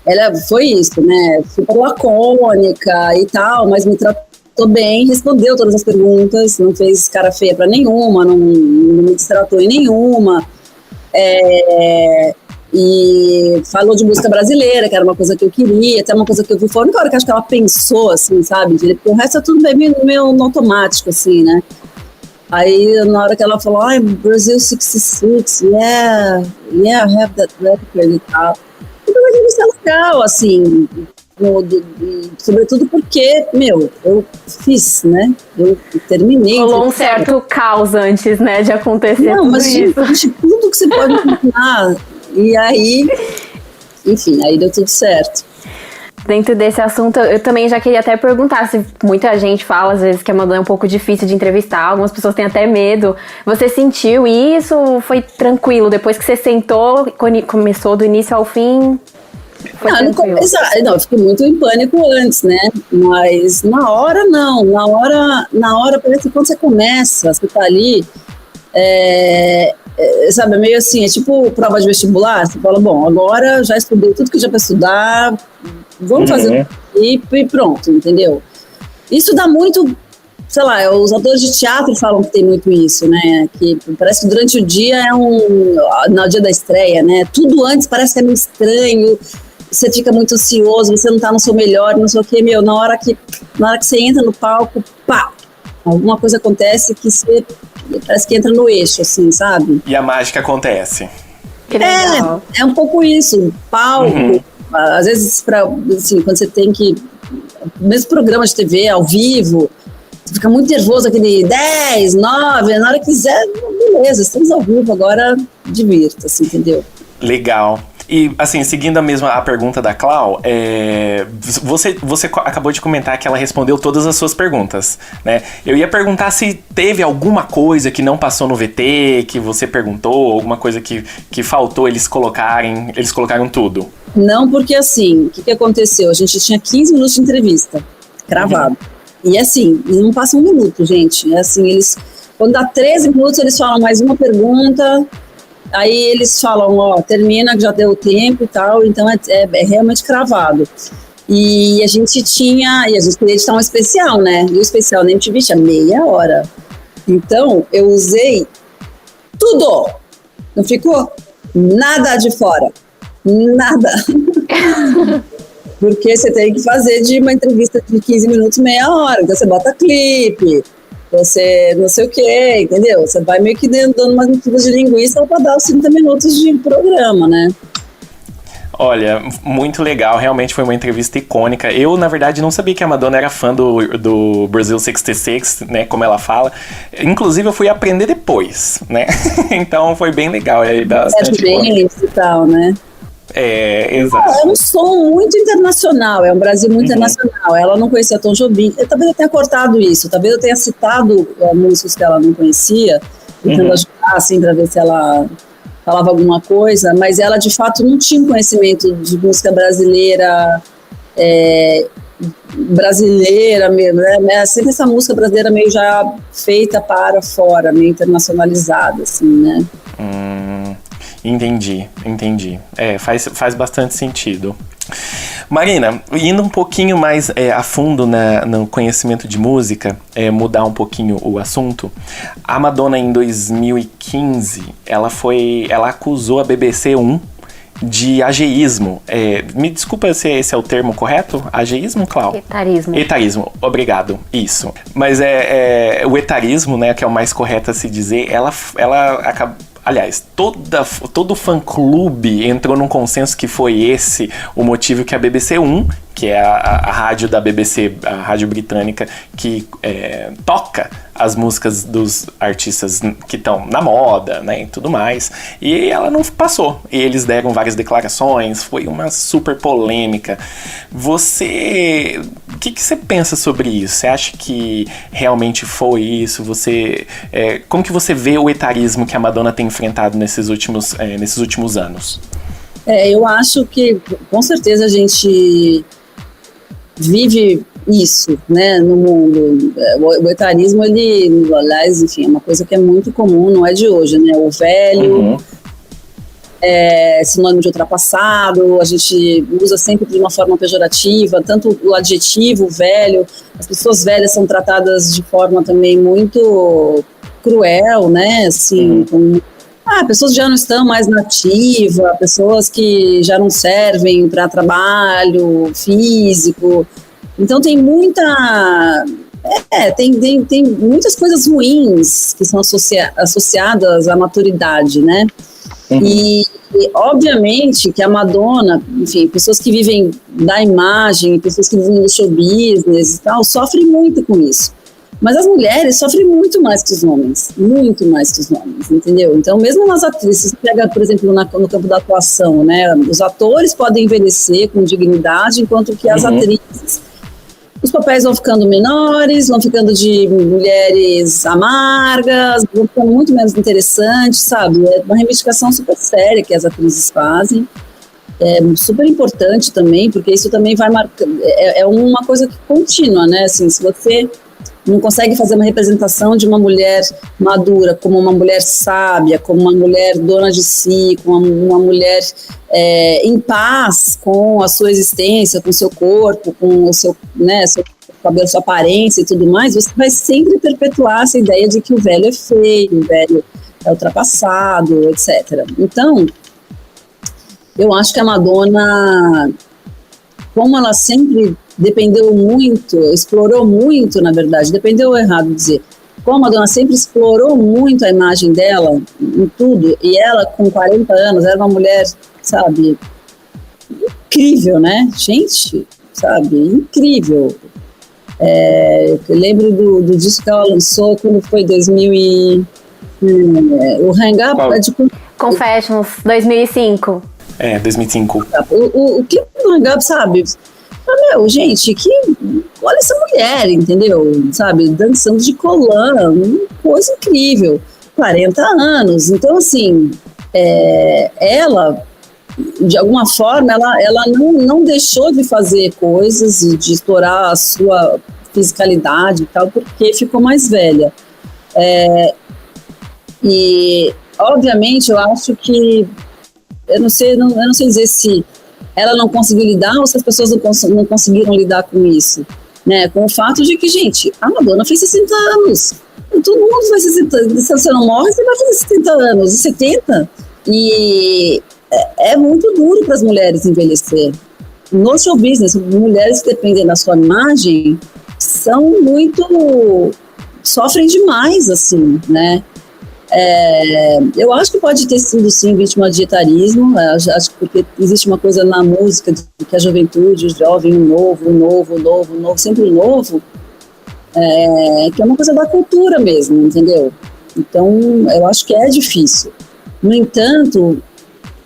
Ela foi isso, né? Super lacônica e tal, mas me tratou bem, respondeu todas as perguntas, não fez cara feia pra nenhuma, não me distratou em nenhuma. E falou de música brasileira, que era uma coisa que eu queria, até uma coisa que eu vi. Foi a única hora que acho que ela pensou, assim, sabe? Porque o resto é tudo meio no automático, assim, né? Aí, na hora que ela falou, Brazil 66, yeah, I have that record e tal. Então, uma entrevista legal, assim, sobretudo porque, eu fiz, né? Eu terminei. Rolou um certo caos antes, né, de acontecer tudo mas isso. Tudo que você pode imaginar. E aí, enfim, aí deu tudo certo. Dentro desse assunto, eu também já queria até perguntar, se muita gente fala, às vezes, que a Madonna é um pouco difícil de entrevistar, algumas pessoas têm até medo. Você sentiu isso? Foi tranquilo? Depois que você sentou, começou do início ao fim? No começo, eu fiquei muito em pânico antes, né? Mas na hora, não. Na hora parece que quando você começa, você tá ali, sabe, meio assim, é tipo prova de vestibular, você fala, bom, agora já estudei tudo que já para estudar, vamos fazer e pronto, entendeu? Isso dá muito, sei lá, os atores de teatro falam que tem muito isso, né, que parece que durante o dia no dia da estreia, né, tudo antes parece que é meio estranho, você fica muito ansioso, você não tá no seu melhor, não sei o que, na hora que você entra no palco, pá, alguma coisa acontece que você parece que entra no eixo, assim, sabe? E a mágica acontece. Que legal. É um pouco isso, palco, às vezes, assim, quando você tem que, mesmo programa de TV, ao vivo, você fica muito nervoso, aquele 10, 9, na hora que quiser, beleza, estamos ao vivo, agora divirta-se, entendeu? Legal. E, assim, seguindo a pergunta da Clau, você acabou de comentar que ela respondeu todas as suas perguntas, né? Eu ia perguntar se teve alguma coisa que não passou no VT, que você perguntou, alguma coisa que faltou eles colocaram tudo. Não, porque assim, o que aconteceu? A gente tinha 15 minutos de entrevista, cravado. E assim, não passa um minuto, gente. É assim, quando dá 13 minutos, eles falam mais uma pergunta... Aí eles falam, termina, que já deu tempo e tal, então é realmente cravado. E a gente queria editar um especial, né? E o especial na MTV tinha meia hora. Então, eu usei tudo. Não ficou nada de fora. Nada. Porque você tem que fazer de uma entrevista de 15 minutos, meia hora. Então, você bota clipe. Você não sei o que, entendeu? Você vai meio que dando umas metidas de linguiça para dar os 30 minutos de programa, né? Olha, muito legal, realmente foi uma entrevista icônica. Eu, na verdade, não sabia que a Madonna era fã do Brazil 66, né, como ela fala. Inclusive, eu fui aprender depois, né? Então, foi bem legal. Bastante bem e tal, né? Exato. É um som muito internacional, é um Brasil muito internacional. Ela não conhecia Tom Jobim. Talvez eu tenha cortado isso, talvez eu tenha citado músicos que ela não conhecia, tentando ajudar, assim, para ver se ela falava alguma coisa, mas ela, de fato, não tinha conhecimento de música brasileira, mesmo, né? Sempre essa música brasileira meio já feita para fora, meio internacionalizada, assim, né? Entendi. Faz bastante sentido. Marina, indo um pouquinho mais a fundo no conhecimento de música, mudar um pouquinho o assunto, a Madonna em 2015, ela acusou a BBC 1 de ageísmo. Me desculpa se esse é o termo correto? Ageísmo, Clau? Etarismo, obrigado, isso. Mas o etarismo, né, que é o mais correto a se dizer, ela acaba... Aliás, todo o fã-clube entrou num consenso que foi esse o motivo que a BBC 1, que é a rádio da BBC, a rádio britânica, que toca as músicas dos artistas que estão na moda, né, e tudo mais, e ela não passou. E eles deram várias declarações, foi uma super polêmica. O que você pensa sobre isso? Você acha que realmente foi isso? Como que você vê o etarismo que a Madonna tem enfrentado nesses últimos anos? Eu acho que, com certeza, a gente vive isso, né, no mundo. O etarismo, aliás, enfim, é uma coisa que é muito comum, não é de hoje, né? O velho é sinônimo de ultrapassado, a gente usa sempre de uma forma pejorativa, tanto o adjetivo velho, as pessoas velhas são tratadas de forma também muito cruel, né, assim, pessoas que já não estão mais na ativa, pessoas que já não servem para trabalho físico. Então tem tem muitas coisas ruins que são associadas à maturidade, né? E obviamente que a Madonna, enfim, pessoas que vivem da imagem, pessoas que vivem do show business e tal, sofrem muito com isso. Mas as mulheres sofrem muito mais que os homens, entendeu? Então, mesmo nas atrizes, pega, por exemplo, no campo da atuação, né? Os atores podem envelhecer com dignidade, enquanto que as atrizes, os papéis vão ficando menores, vão ficando de mulheres amargas, vão ficando muito menos interessantes, sabe? É uma reivindicação super séria que as atrizes fazem. É super importante também, porque isso também vai marcar, é uma coisa que contínua, né? Assim, se você não consegue fazer uma representação de uma mulher madura, como uma mulher sábia, como uma mulher dona de si, como uma mulher em paz com a sua existência, com o seu corpo, com o seu, né, seu cabelo, sua aparência e tudo mais, você vai sempre perpetuar essa ideia de que o velho é feio, o velho é ultrapassado, etc. Então, eu acho que a Madonna, como ela sempre dependeu muito, explorou muito, na verdade, dependeu errado dizer, como a Madonna sempre explorou muito a imagem dela em tudo, e ela com 40 anos era uma mulher, sabe, incrível, né, gente, sabe, incrível. Eu lembro do disco que ela lançou quando foi 2000 o Hang Up, Confessions, 2005. 2005. O clipe do Hang Up, sabe, gente, olha essa mulher, entendeu? Sabe, dançando de colã, coisa incrível, 40 anos. Então, assim, ela, de alguma forma, ela não deixou de fazer coisas e de explorar a sua fisicalidade e tal, porque ficou mais velha. E, obviamente, eu acho que, eu não sei dizer se ela não conseguiu lidar ou se as pessoas não conseguiram lidar com isso, né? Com o fato de que, gente, a Madonna fez 60 anos. Todo mundo faz 60 anos. Se você não morre, você vai fazer 70 anos, 70. E é muito duro para as mulheres envelhecer. No show business, mulheres que dependem da sua imagem sofrem demais, assim, né? Eu acho que pode ter sido, sim, vítima de etarismo. Acho que porque existe uma coisa na música de que a juventude, o jovem, o novo, sempre o novo, que é uma coisa da cultura mesmo, entendeu? Então, eu acho que é difícil. No entanto,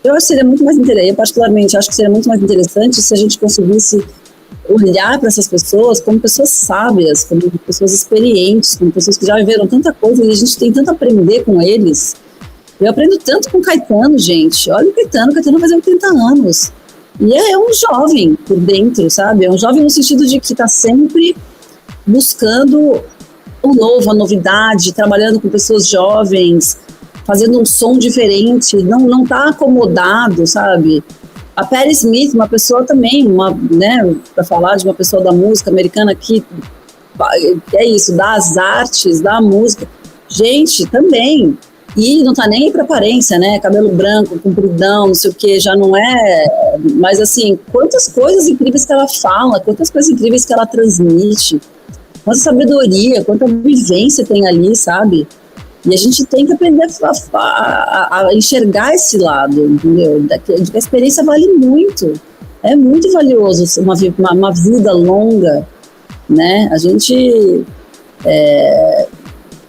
eu acho que seria muito mais interessante, eu particularmente acho que seria muito mais interessante se a gente conseguisse olhar para essas pessoas como pessoas sábias, como pessoas experientes, como pessoas que já viveram tanta coisa e a gente tem tanto a aprender com eles. Eu aprendo tanto com o Caetano, gente. Olha o Caetano vai fazer 80 anos. E é um jovem por dentro, sabe? É um jovem no sentido de que está sempre buscando o novo, a novidade, trabalhando com pessoas jovens, fazendo um som diferente, não tá acomodado, sabe? A Patti Smith, uma pessoa também, né, para falar de uma pessoa da música americana que é isso, das artes, da música. Gente, também. E não tá nem aí pra aparência, né? Cabelo branco, compridão, não sei o que, já não é... Mas assim, quantas coisas incríveis que ela fala, quantas coisas incríveis que ela transmite, quanta sabedoria, quanta vivência tem ali, sabe? E a gente tem que aprender a enxergar esse lado, entendeu? A experiência vale muito. É muito valioso uma vida longa, né? A gente...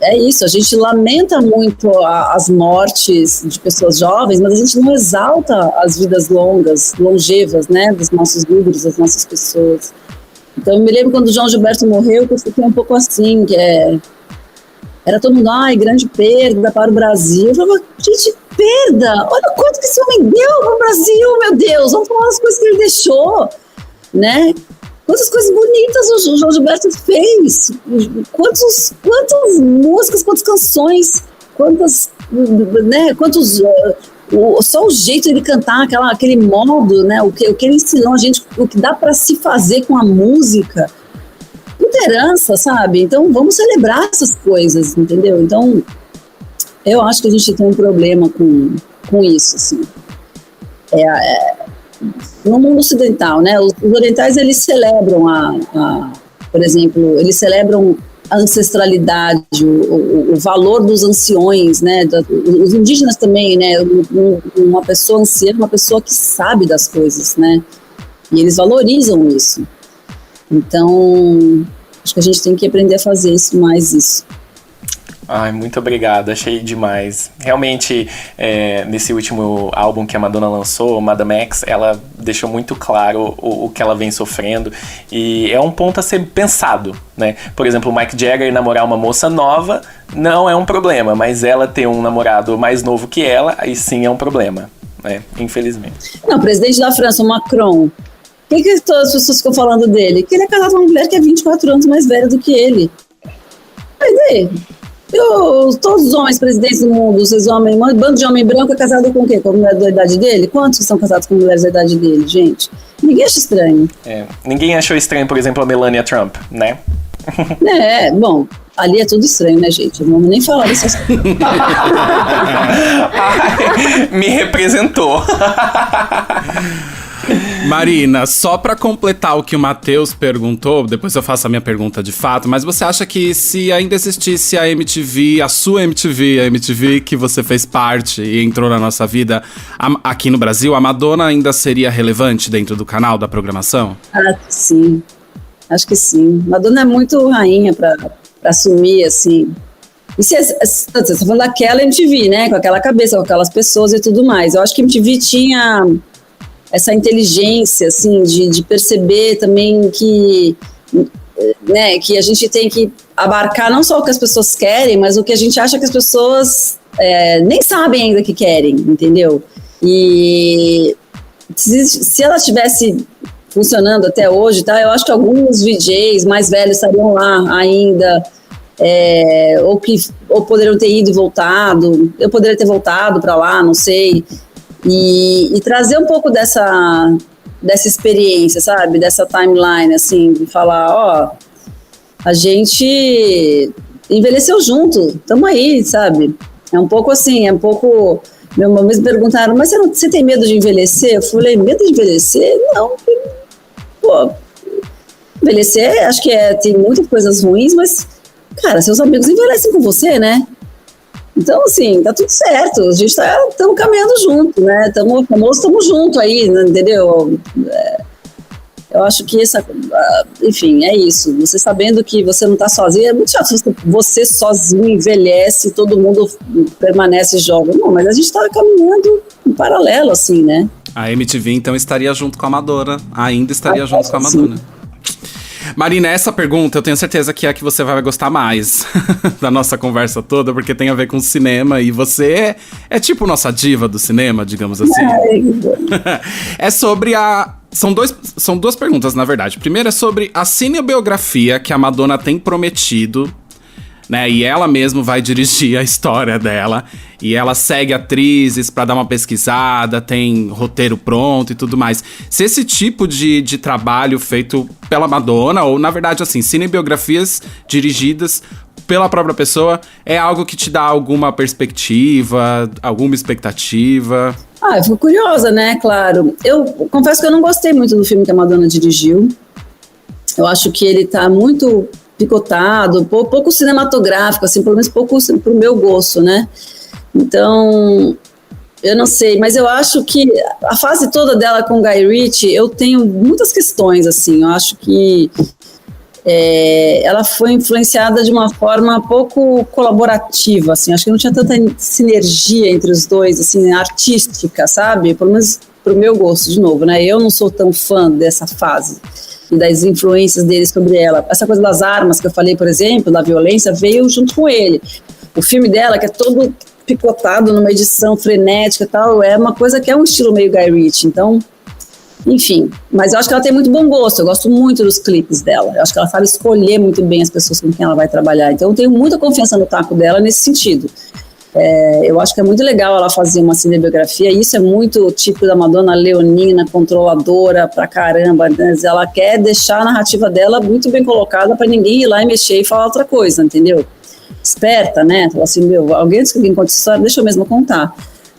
É isso, a gente lamenta muito as mortes de pessoas jovens, mas a gente não exalta as vidas longas, longevas, né, dos nossos líderes, das nossas pessoas. Então, eu me lembro quando o João Gilberto morreu, que eu fiquei um pouco assim, era todo mundo, grande perda para o Brasil. Eu falava, gente, perda? Olha quanto que esse homem deu para o Brasil, meu Deus, vamos falar as coisas que ele deixou, né? Quantas coisas bonitas o João Gilberto fez, quantas músicas, quantas canções, só o jeito de ele cantar, aquele modo, né, o que ele ensinou a gente, o que dá para se fazer com a música, muita herança, sabe? Então vamos celebrar essas coisas, entendeu? Então eu acho que a gente tem um problema com isso, assim. No mundo ocidental, né? Os orientais, eles celebram por exemplo, eles celebram a ancestralidade, o valor dos anciões, né? Os indígenas também, né? Uma pessoa anciã, uma pessoa que sabe das coisas, né? E eles valorizam isso. Então, acho que a gente tem que aprender a fazer mais isso. Ai, muito obrigado, achei demais. Realmente, nesse último álbum que a Madonna lançou, Madame X, ela deixou muito claro o que ela vem sofrendo e é um ponto a ser pensado, né? Por exemplo, o Mick Jagger namorar uma moça nova não é um problema, mas ela ter um namorado mais novo que ela, aí sim é um problema, né? Infelizmente. Não, o presidente da França, o Macron, o que todas as pessoas ficam falando dele? Que ele é casado com uma mulher que é 24 anos mais velha do que ele. Mas aí... todos os homens presidentes do mundo, esses homens, um bando de homem branco é casado com o quê? Com a mulher da idade dele? Quantos são casados com mulheres da idade dele, gente? Ninguém acha estranho. Ninguém achou estranho, por exemplo, a Melania Trump, né? Bom, ali é tudo estranho, né, gente? Não vamos nem falar dessas coisas. Me representou. Marina, só pra completar o que o Matheus perguntou, depois eu faço a minha pergunta de fato, mas você acha que se ainda existisse a MTV, a sua MTV, a MTV que você fez parte e entrou na nossa vida aqui no Brasil, a Madonna ainda seria relevante dentro do canal, da programação? Sim. Acho que sim. Madonna é muito rainha pra assumir, assim. E você tá falando daquela MTV, né? Com aquela cabeça, com aquelas pessoas e tudo mais. Eu acho que a MTV tinha... essa inteligência, assim, de perceber também que, né, que a gente tem que abarcar não só o que as pessoas querem, mas o que a gente acha que as pessoas nem sabem ainda que querem, entendeu? E se ela estivesse funcionando até hoje, tá, eu acho que alguns VJs mais velhos estariam lá ainda, ou poderiam ter ido e voltado, eu poderia ter voltado para lá, não sei... E trazer um pouco dessa experiência, sabe? Dessa timeline, assim, de falar, a gente envelheceu junto, tamo aí, sabe? É um pouco assim, Meu irmão, me perguntaram, mas você tem medo de envelhecer? Eu falei, medo de envelhecer? Não, pô, envelhecer, acho que tem muitas coisas ruins, mas, cara, seus amigos envelhecem com você, né? Então, assim, tá tudo certo, a gente estamos caminhando junto, né, estamos juntos aí, né? Entendeu? Eu acho que enfim, é isso, você sabendo que você não tá sozinho, é muito chato, você sozinho envelhece, todo mundo permanece jovem, não, mas a gente tá caminhando em paralelo, assim, né. A MTV, então, estaria junto com a Madonna, ainda estaria junto com a Madonna. Marina, essa pergunta eu tenho certeza que é a que você vai gostar mais da nossa conversa toda, porque tem a ver com cinema e você é tipo nossa diva do cinema, digamos assim. É sobre a... São duas perguntas, na verdade. Primeiro é sobre a cinebiografia que a Madonna tem prometido, né? E ela mesma vai dirigir a história dela. E ela segue atrizes pra dar uma pesquisada, tem roteiro pronto e tudo mais. Se esse tipo de trabalho feito pela Madonna, ou na verdade assim, cinebiografias dirigidas pela própria pessoa, é algo que te dá alguma perspectiva, alguma expectativa? Eu fico curiosa, né? Claro. Eu confesso que eu não gostei muito do filme que a Madonna dirigiu. Eu acho que ele tá muito picotado, pouco cinematográfico, assim, pelo menos pouco pro meu gosto, né? Então, eu não sei, mas eu acho que a fase toda dela com o Guy Ritchie, eu tenho muitas questões, assim. Eu acho que ela foi influenciada de uma forma pouco colaborativa, assim. Acho que não tinha tanta sinergia entre os dois, assim, artística, sabe? Pelo menos pro meu gosto, de novo, né? Eu não sou tão fã dessa fase e das influências dele sobre ela. Essa coisa das armas que eu falei, por exemplo, da violência, veio junto com ele. O filme dela, que é todo picotado numa edição frenética e tal, é uma coisa que é um estilo meio Guy Ritchie, então, enfim. Mas eu acho que ela tem muito bom gosto, eu gosto muito dos clipes dela, eu acho que ela sabe escolher muito bem as pessoas com quem ela vai trabalhar, então eu tenho muita confiança no taco dela nesse sentido. Eu acho que é muito legal ela fazer uma cinebiografia, e isso é muito típico da Madonna, leonina, controladora pra caramba, né? Ela quer deixar a narrativa dela muito bem colocada pra ninguém ir lá e mexer e falar outra coisa, entendeu? Esperta, né? Fala assim, alguém disse que alguém conta essa história, deixa eu mesmo contar.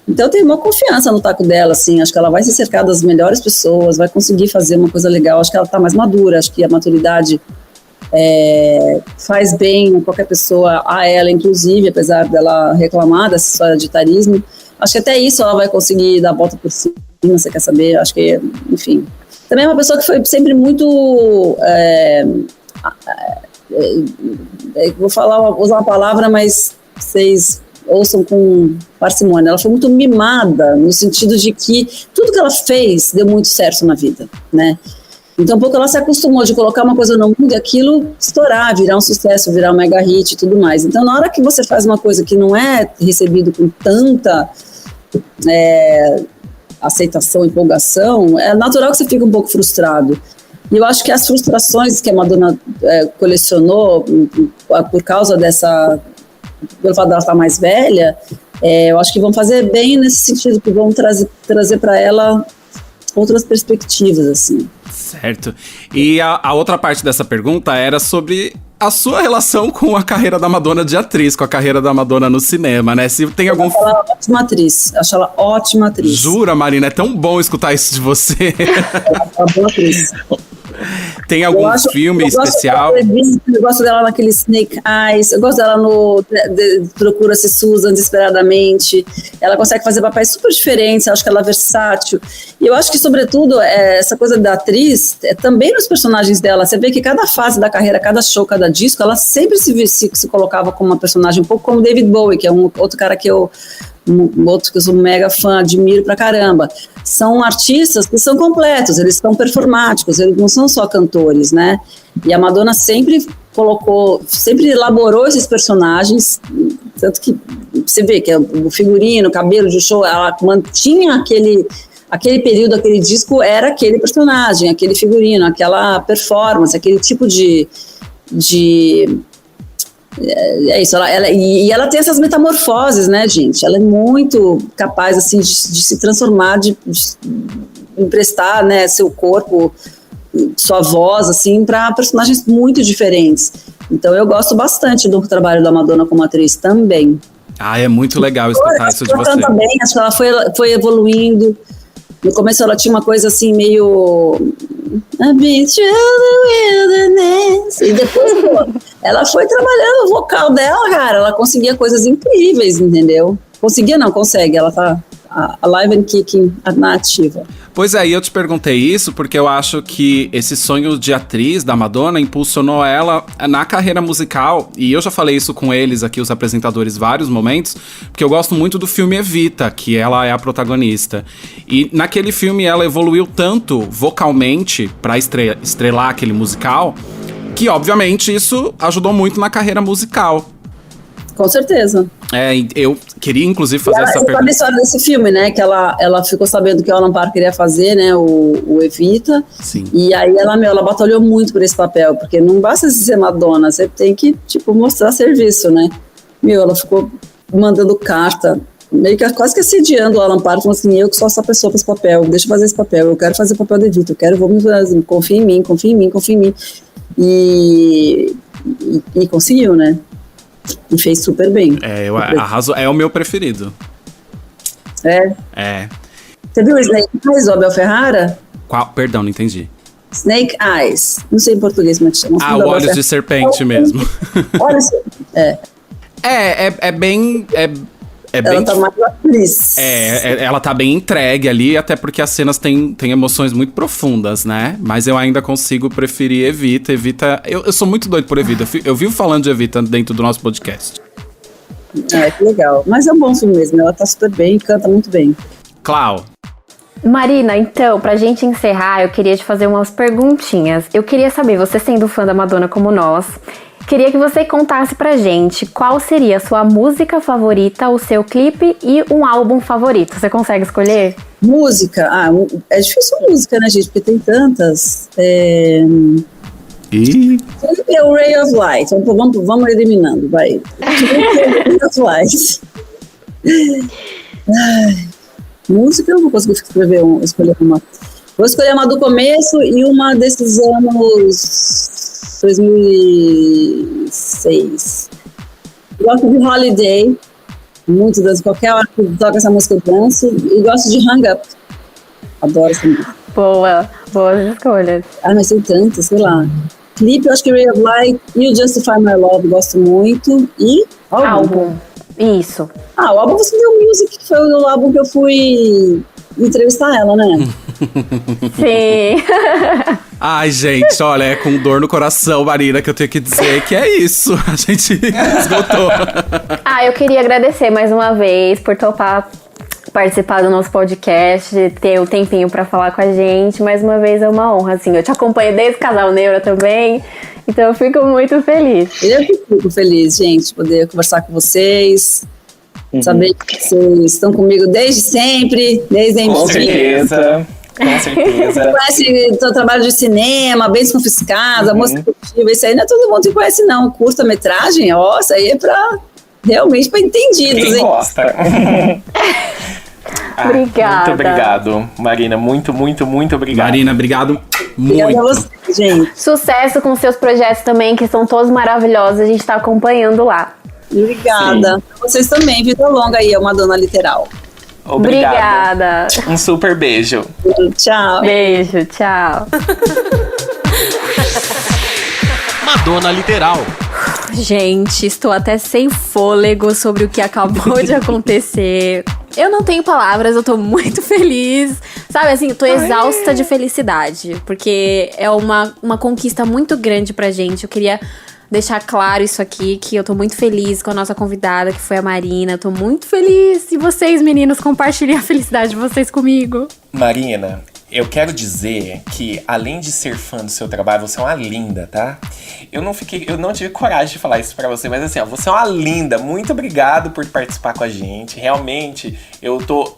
Então eu tenho uma confiança no taco dela, assim, acho que ela vai se cercar das melhores pessoas, vai conseguir fazer uma coisa legal, acho que ela tá mais madura, acho que a maturidade faz bem a qualquer pessoa, a ela inclusive, apesar dela reclamar dessa história de etarismo, acho que até isso ela vai conseguir dar a volta por cima, você quer saber, acho que, enfim. Também é uma pessoa que foi sempre muito... vou usar uma palavra, mas vocês ouçam com parcimônia. Ela foi muito mimada, no sentido de que tudo que ela fez deu muito certo na vida, né? Então, um pouco ela se acostumou de colocar uma coisa no mundo e aquilo estourar, virar um sucesso, virar um mega hit e tudo mais. Então, na hora que você faz uma coisa que não é recebido com tanta aceitação, empolgação, é natural que você fique um pouco frustrado. E eu acho que as frustrações que a Madonna colecionou por causa pelo fato dela estar mais velha, eu acho que vão fazer bem nesse sentido, que vão trazer para ela outras perspectivas, assim. Certo. E a outra parte dessa pergunta era sobre a sua relação com a carreira da Madonna de atriz, com a carreira da Madonna no cinema, né? Se tem algum... Ela é ótima atriz. Acho ela ótima atriz. Jura, Marina? É tão bom escutar isso de você. Ela é uma boa atriz. Tem algum filme especial? Eu gosto dela naquele Snake Eyes, eu gosto dela no Procura-se Susan Desesperadamente. Ela consegue fazer papéis super diferentes, eu acho que ela é versátil. E eu acho que, sobretudo, essa coisa da atriz, também nos personagens dela, você vê que cada fase da carreira, cada show, cada disco, ela sempre se colocava como uma personagem, um pouco como David Bowie, que é outro cara que eu sou mega fã, admiro pra caramba. São artistas que são completos, eles são performáticos, eles não são só cantores, né? E a Madonna sempre elaborou esses personagens, tanto que você vê que o figurino, o cabelo de show, ela mantinha aquele período, aquele disco era aquele personagem, aquele figurino, aquela performance, aquele tipo de isso, ela tem essas metamorfoses, né, gente? Ela é muito capaz, assim, de se transformar, de emprestar, né, seu corpo, sua voz, assim, para personagens muito diferentes. Então eu gosto bastante do trabalho da Madonna como atriz também. É muito legal escutar isso de você. Também, acho que ela foi evoluindo. No começo ela tinha uma coisa assim meio... I've been through the wilderness. E depois, ela foi trabalhando o vocal dela, cara. Ela conseguia coisas incríveis, entendeu? Conseguia não, consegue. Ela tá alive and kicking na ativa. Pois é, e eu te perguntei isso porque eu acho que esse sonho de atriz da Madonna impulsionou ela na carreira musical, e eu já falei isso com eles aqui, os apresentadores, vários momentos, porque eu gosto muito do filme Evita, que ela é a protagonista. E naquele filme ela evoluiu tanto vocalmente pra estrelar aquele musical, que obviamente isso ajudou muito na carreira musical. Com certeza. Eu queria inclusive fazer essa pergunta. Sabe a história desse filme, né? Que ela ficou sabendo que o Alan Parker queria fazer, né? O Evita. Sim. E aí ela batalhou muito por esse papel, porque não basta ser Madonna, você tem que, tipo, mostrar serviço, né? Ela ficou mandando carta, meio que quase que assediando o Alan Parker, falando assim, eu que sou essa pessoa para esse papel, deixa eu fazer esse papel, eu quero fazer o papel do Evita, vamos fazer, confia em mim. E conseguiu, né? E fez super bem. Eu arraso, é o meu preferido. É? Você viu o Snake Eyes, do Abel Ferrara? Perdão, não entendi. Snake Eyes. Não sei em português como é que chama. O Olhos de Serpente mesmo. Olha, É bem... ela tá mais atriz. Ela tá bem entregue ali, até porque as cenas têm emoções muito profundas, né? Mas eu ainda consigo preferir Evita. Eu sou muito doido por Evita. Eu vivo falando de Evita dentro do nosso podcast. Que legal. Mas é um bom filme mesmo. Ela tá super bem, canta muito bem. Clau. Marina, então, pra gente encerrar, eu queria te fazer umas perguntinhas. Eu queria saber, você sendo fã da Madonna como nós, queria que você contasse pra gente qual seria a sua música favorita, o seu clipe e um álbum favorito. Você consegue escolher? Música? É difícil música, né, gente? Porque tem tantas. E... É o Ray of Light. Vamos eliminando, vai. Ray of Light. Música, eu não vou conseguir escolher uma. Vou escolher uma do começo e uma desses anos 2006. Gosto de Holiday, muito danço. Qualquer hora que toca essa música eu danço. E gosto de Hang Up. Adoro essa música. Boas escolhas. Mas tem tantas, sei lá. Clipe, eu acho que Ray of Light e o Justify My Love, gosto muito. E álbum. Isso. O álbum você deu Music, que foi o álbum que eu fui entrevistar ela, né? Sim. Ai, gente, olha, é com dor no coração, Marina, que eu tenho que dizer que é isso. A gente esgotou. Eu queria agradecer mais uma vez por topar participar do nosso podcast, ter um tempinho pra falar com a gente. Mais uma vez é uma honra, assim. Eu te acompanho desde o Casal Neura também, então eu fico muito feliz. Eu fico feliz, gente, poder conversar com vocês, saber que vocês estão comigo desde sempre, desde a Com certeza. Conhece o trabalho de cinema, Bens Confiscados, A Música Cultiva, isso aí não é todo mundo que conhece, não. Curta-metragem, isso aí é realmente para entendidos. Quem gosta? Obrigada. Muito obrigado, Marina. Muito obrigado. Marina, obrigado muito. Obrigada a você, gente. Sucesso com seus projetos também, que são todos maravilhosos. A gente tá acompanhando lá. Obrigada. Sim. Vocês também. Vida longa aí, é uma dona literal. Obrigada. Um super beijo. Tchau. Beijo, tchau. Madonna Literal. Gente, estou até sem fôlego sobre o que acabou de acontecer. Eu não tenho palavras, eu tô muito feliz. Sabe, assim, eu tô exausta de felicidade. Porque é uma conquista muito grande pra gente. Eu queria deixar claro isso aqui, que eu tô muito feliz com a nossa convidada, que foi a Marina. Eu tô muito feliz. E vocês, meninos, compartilhem a felicidade de vocês comigo. Marina, eu quero dizer que, além de ser fã do seu trabalho, você é uma linda, tá? Eu não tive coragem de falar isso pra você, mas assim, você é uma linda. Muito obrigado por participar com a gente. Realmente, eu tô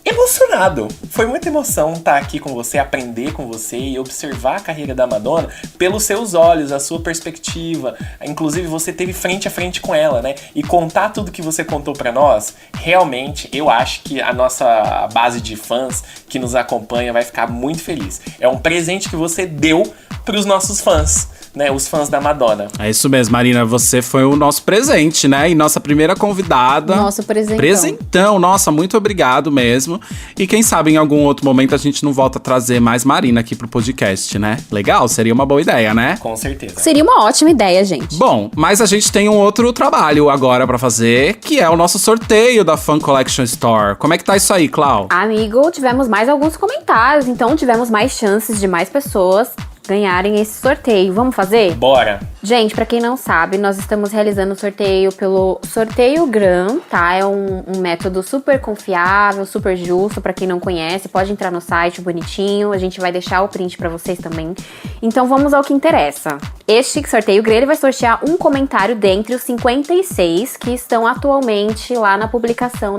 emocionado. Foi muita emoção estar aqui com você, aprender com você e observar a carreira da Madonna pelos seus olhos, a sua perspectiva. Inclusive, você teve frente a frente com ela, né? E contar tudo que você contou pra nós, realmente, eu acho que a nossa base de fãs que nos acompanha vai ficar muito feliz. É um presente que você deu pros nossos fãs. né, os fãs da Madonna. É isso mesmo, Marina. Você foi o nosso presente, né? E nossa primeira convidada. Nosso presentão. Presentão. Nossa, muito obrigado mesmo. E quem sabe em algum outro momento a gente não volta a trazer mais Marina aqui pro podcast, né? Legal? Seria uma boa ideia, né? Com certeza. Seria uma ótima ideia, gente. Bom, mas a gente tem um outro trabalho agora pra fazer, que é o nosso sorteio da Fan Collection Store. Como é que tá isso aí, Clau? Amigo, tivemos mais alguns comentários, então tivemos mais chances de mais pessoas ganharem esse sorteio. Vamos fazer? Bora. Gente, pra quem não sabe, nós estamos realizando o sorteio pelo Sorteio Gram, tá? É um método super confiável, super justo. Pra quem não conhece, pode entrar no site bonitinho. A gente vai deixar o print pra vocês também. Então vamos ao que interessa. Este sorteio Gram, ele vai sortear um comentário dentre os 56 que estão atualmente lá na publicação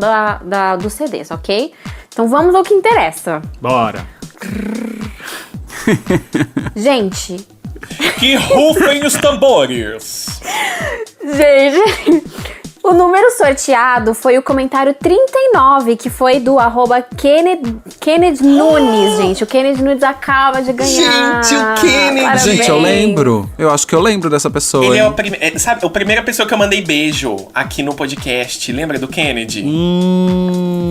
dos CDs, ok? Então vamos ao que interessa. Bora. Gente, Que rufem os tambores. Gente, o número sorteado foi o comentário 39, que foi do @Kennedy Nunes, gente. O Kennedy Nunes acaba de ganhar. Gente, o Kennedy. Parabéns. Gente, eu lembro. Eu acho que eu lembro dessa pessoa. Ele hein? é a primeira pessoa que eu mandei beijo aqui no podcast. Lembra do Kennedy?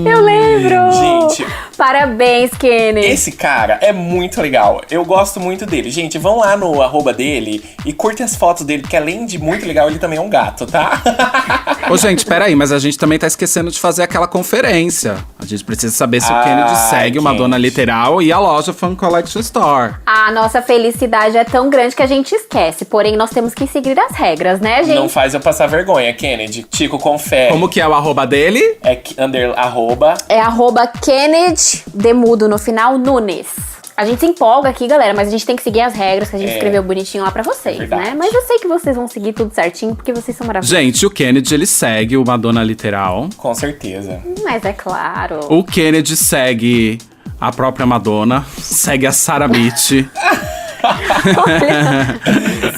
Eu lembro. Gente, Parabéns, Kennedy. esse cara é muito legal. Eu gosto muito dele. Gente, vão lá no @ dele e curtem as fotos dele, porque além de muito legal, ele também é um gato, tá? Ô, gente, peraí, mas a gente também tá esquecendo de fazer aquela conferência. A gente precisa saber se o Ah, Kennedy segue uma Kennedy. Dona Literal e a loja Fan Collection Store. A nossa felicidade é tão grande que a gente esquece. Porém, nós temos que seguir as regras, né, gente? Não faz eu passar vergonha, Kennedy. Chico, confere. Como que é o @ dele? É @. É @Kennedy, demudo no final, Nunes. A gente se empolga aqui, galera, mas a gente tem que seguir as regras que a gente escreveu bonitinho lá pra vocês, verdade. né? Mas eu sei que vocês vão seguir tudo certinho, porque vocês são maravilhosos. Gente, o Kennedy, ele segue uma Dona Literal. Com certeza. Mas é claro. O Kennedy segue a própria Madonna. Segue a Sarah Mitty.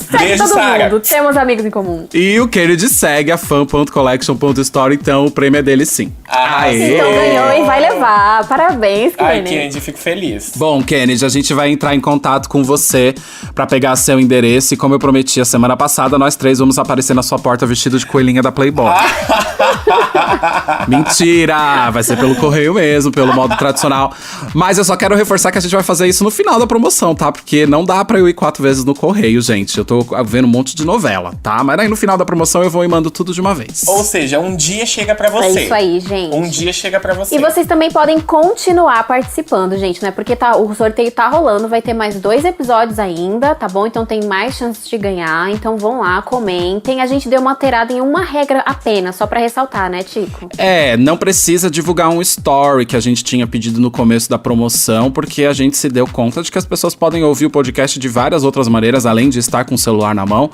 Segue Beijo, todo Sara. mundo, temos amigos em comum. E o Kennedy segue a fan.collection.store, então o prêmio é dele sim. Aê! Então ganhou e vai levar. Parabéns, Ai, Kennedy. Kennedy, fico feliz. Bom, Kennedy, a gente vai entrar em contato com você pra pegar seu endereço. E como eu prometi a semana passada, nós três vamos aparecer na sua porta vestido de coelhinha da Playboy. Mentira! Vai ser pelo correio mesmo, pelo modo tradicional. Mas eu só quero reforçar que a gente vai fazer isso no final da promoção, tá? Porque não dá pra eu ir 4 vezes no correio, gente. Eu tô vendo um monte de novela, tá? Mas aí no final da promoção eu vou e mando tudo de uma vez. Ou seja, um dia chega pra você. É isso aí, gente. Um dia chega pra você. E vocês também podem continuar participando, gente, não é porque o sorteio tá rolando, vai ter mais 2 episódios ainda, tá bom? Então tem mais chances de ganhar, então vão lá, comentem. A gente deu uma alterada em uma regra apenas, só pra ressaltar, né, Tico? É, não precisa divulgar um story que a gente tinha pedido no começo da promoção, porque a gente se deu conta de que as pessoas podem ouvir o podcast de várias outras maneiras, além de estar com o celular na mão,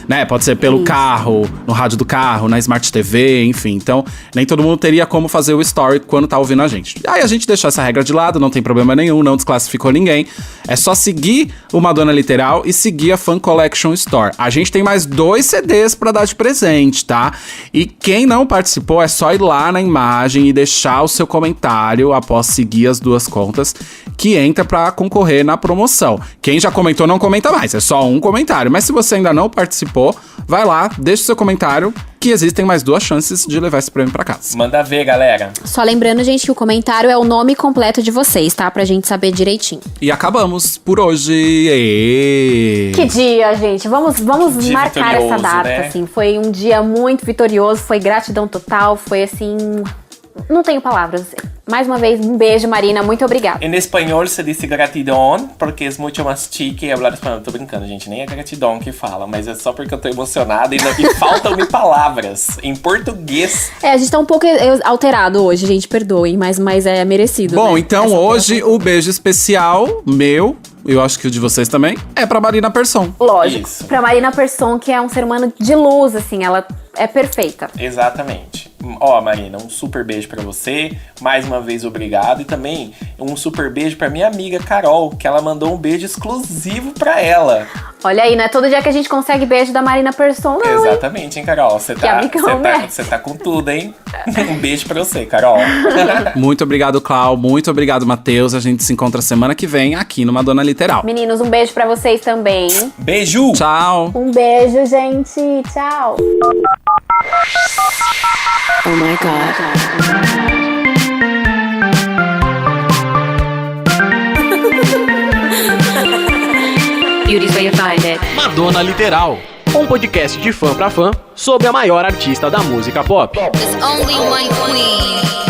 né? Pode ser pelo carro, no rádio do carro, na Smart TV, enfim. Então, nem todo mundo teria como fazer o story quando tá ouvindo a gente. Aí a gente deixou essa regra de lado, não tem problema nenhum, não desclassificou ninguém. É só seguir o Madonna Literal e seguir a Fan Collection Store. A gente tem mais 2 CDs pra dar de presente, tá? E quem não participou, é só ir lá na imagem e deixar o seu comentário após seguir as 2 contas, que entra pra concorrer na promoção. Quem já comentou, não comenta mais, é só um comentário. Mas se você ainda não participou, vai lá, deixa o seu comentário, que existem mais 2 chances de levar esse prêmio pra casa. Manda ver, galera. Só lembrando, gente, que o comentário é o nome completo de vocês, tá? Pra gente saber direitinho. E acabamos por hoje. Êêê. Que dia, gente. Vamos dia marcar vitorioso, essa data, né? assim. Foi um dia muito vitorioso, foi gratidão total, foi assim... Não tenho palavras. Mais uma vez, um beijo, Marina. Muito obrigada. Em espanhol se diz gratidão, porque é muito mais chique falar espanhol. Tô brincando, gente. Nem é gratidão que fala, mas é só porque eu tô emocionada e faltam-me palavras em português. A gente tá um pouco alterado hoje, gente. Perdoem, mas é merecido. Bom, né? então Essa hoje o beijo especial, meu, eu acho que o de vocês também, é pra Marina Persson. Lógico. Isso. Pra Marina Persson, que é um ser humano de luz, assim, ela é perfeita. Exatamente. Ó, Marina, um super beijo pra você. Mais uma vez, obrigado. E também um super beijo pra minha amiga Carol, que ela mandou um beijo exclusivo pra ela. Olha aí, não é todo dia que a gente consegue beijo da Marina Persson, não, hein? Exatamente, hein, Carol? Você amigão, né? tá com tudo, hein? Um beijo pra você, Carol. Muito obrigado, Clau. Muito obrigado, Matheus. A gente se encontra semana que vem aqui no Madonna Literal. Meninos, um beijo pra vocês também. Beijo! Tchau! Um beijo, gente. Tchau. Oh my God. Beauty's where you find it. Madonna Literal, um podcast de fã pra fã sobre a maior artista da música pop. There's only one queen.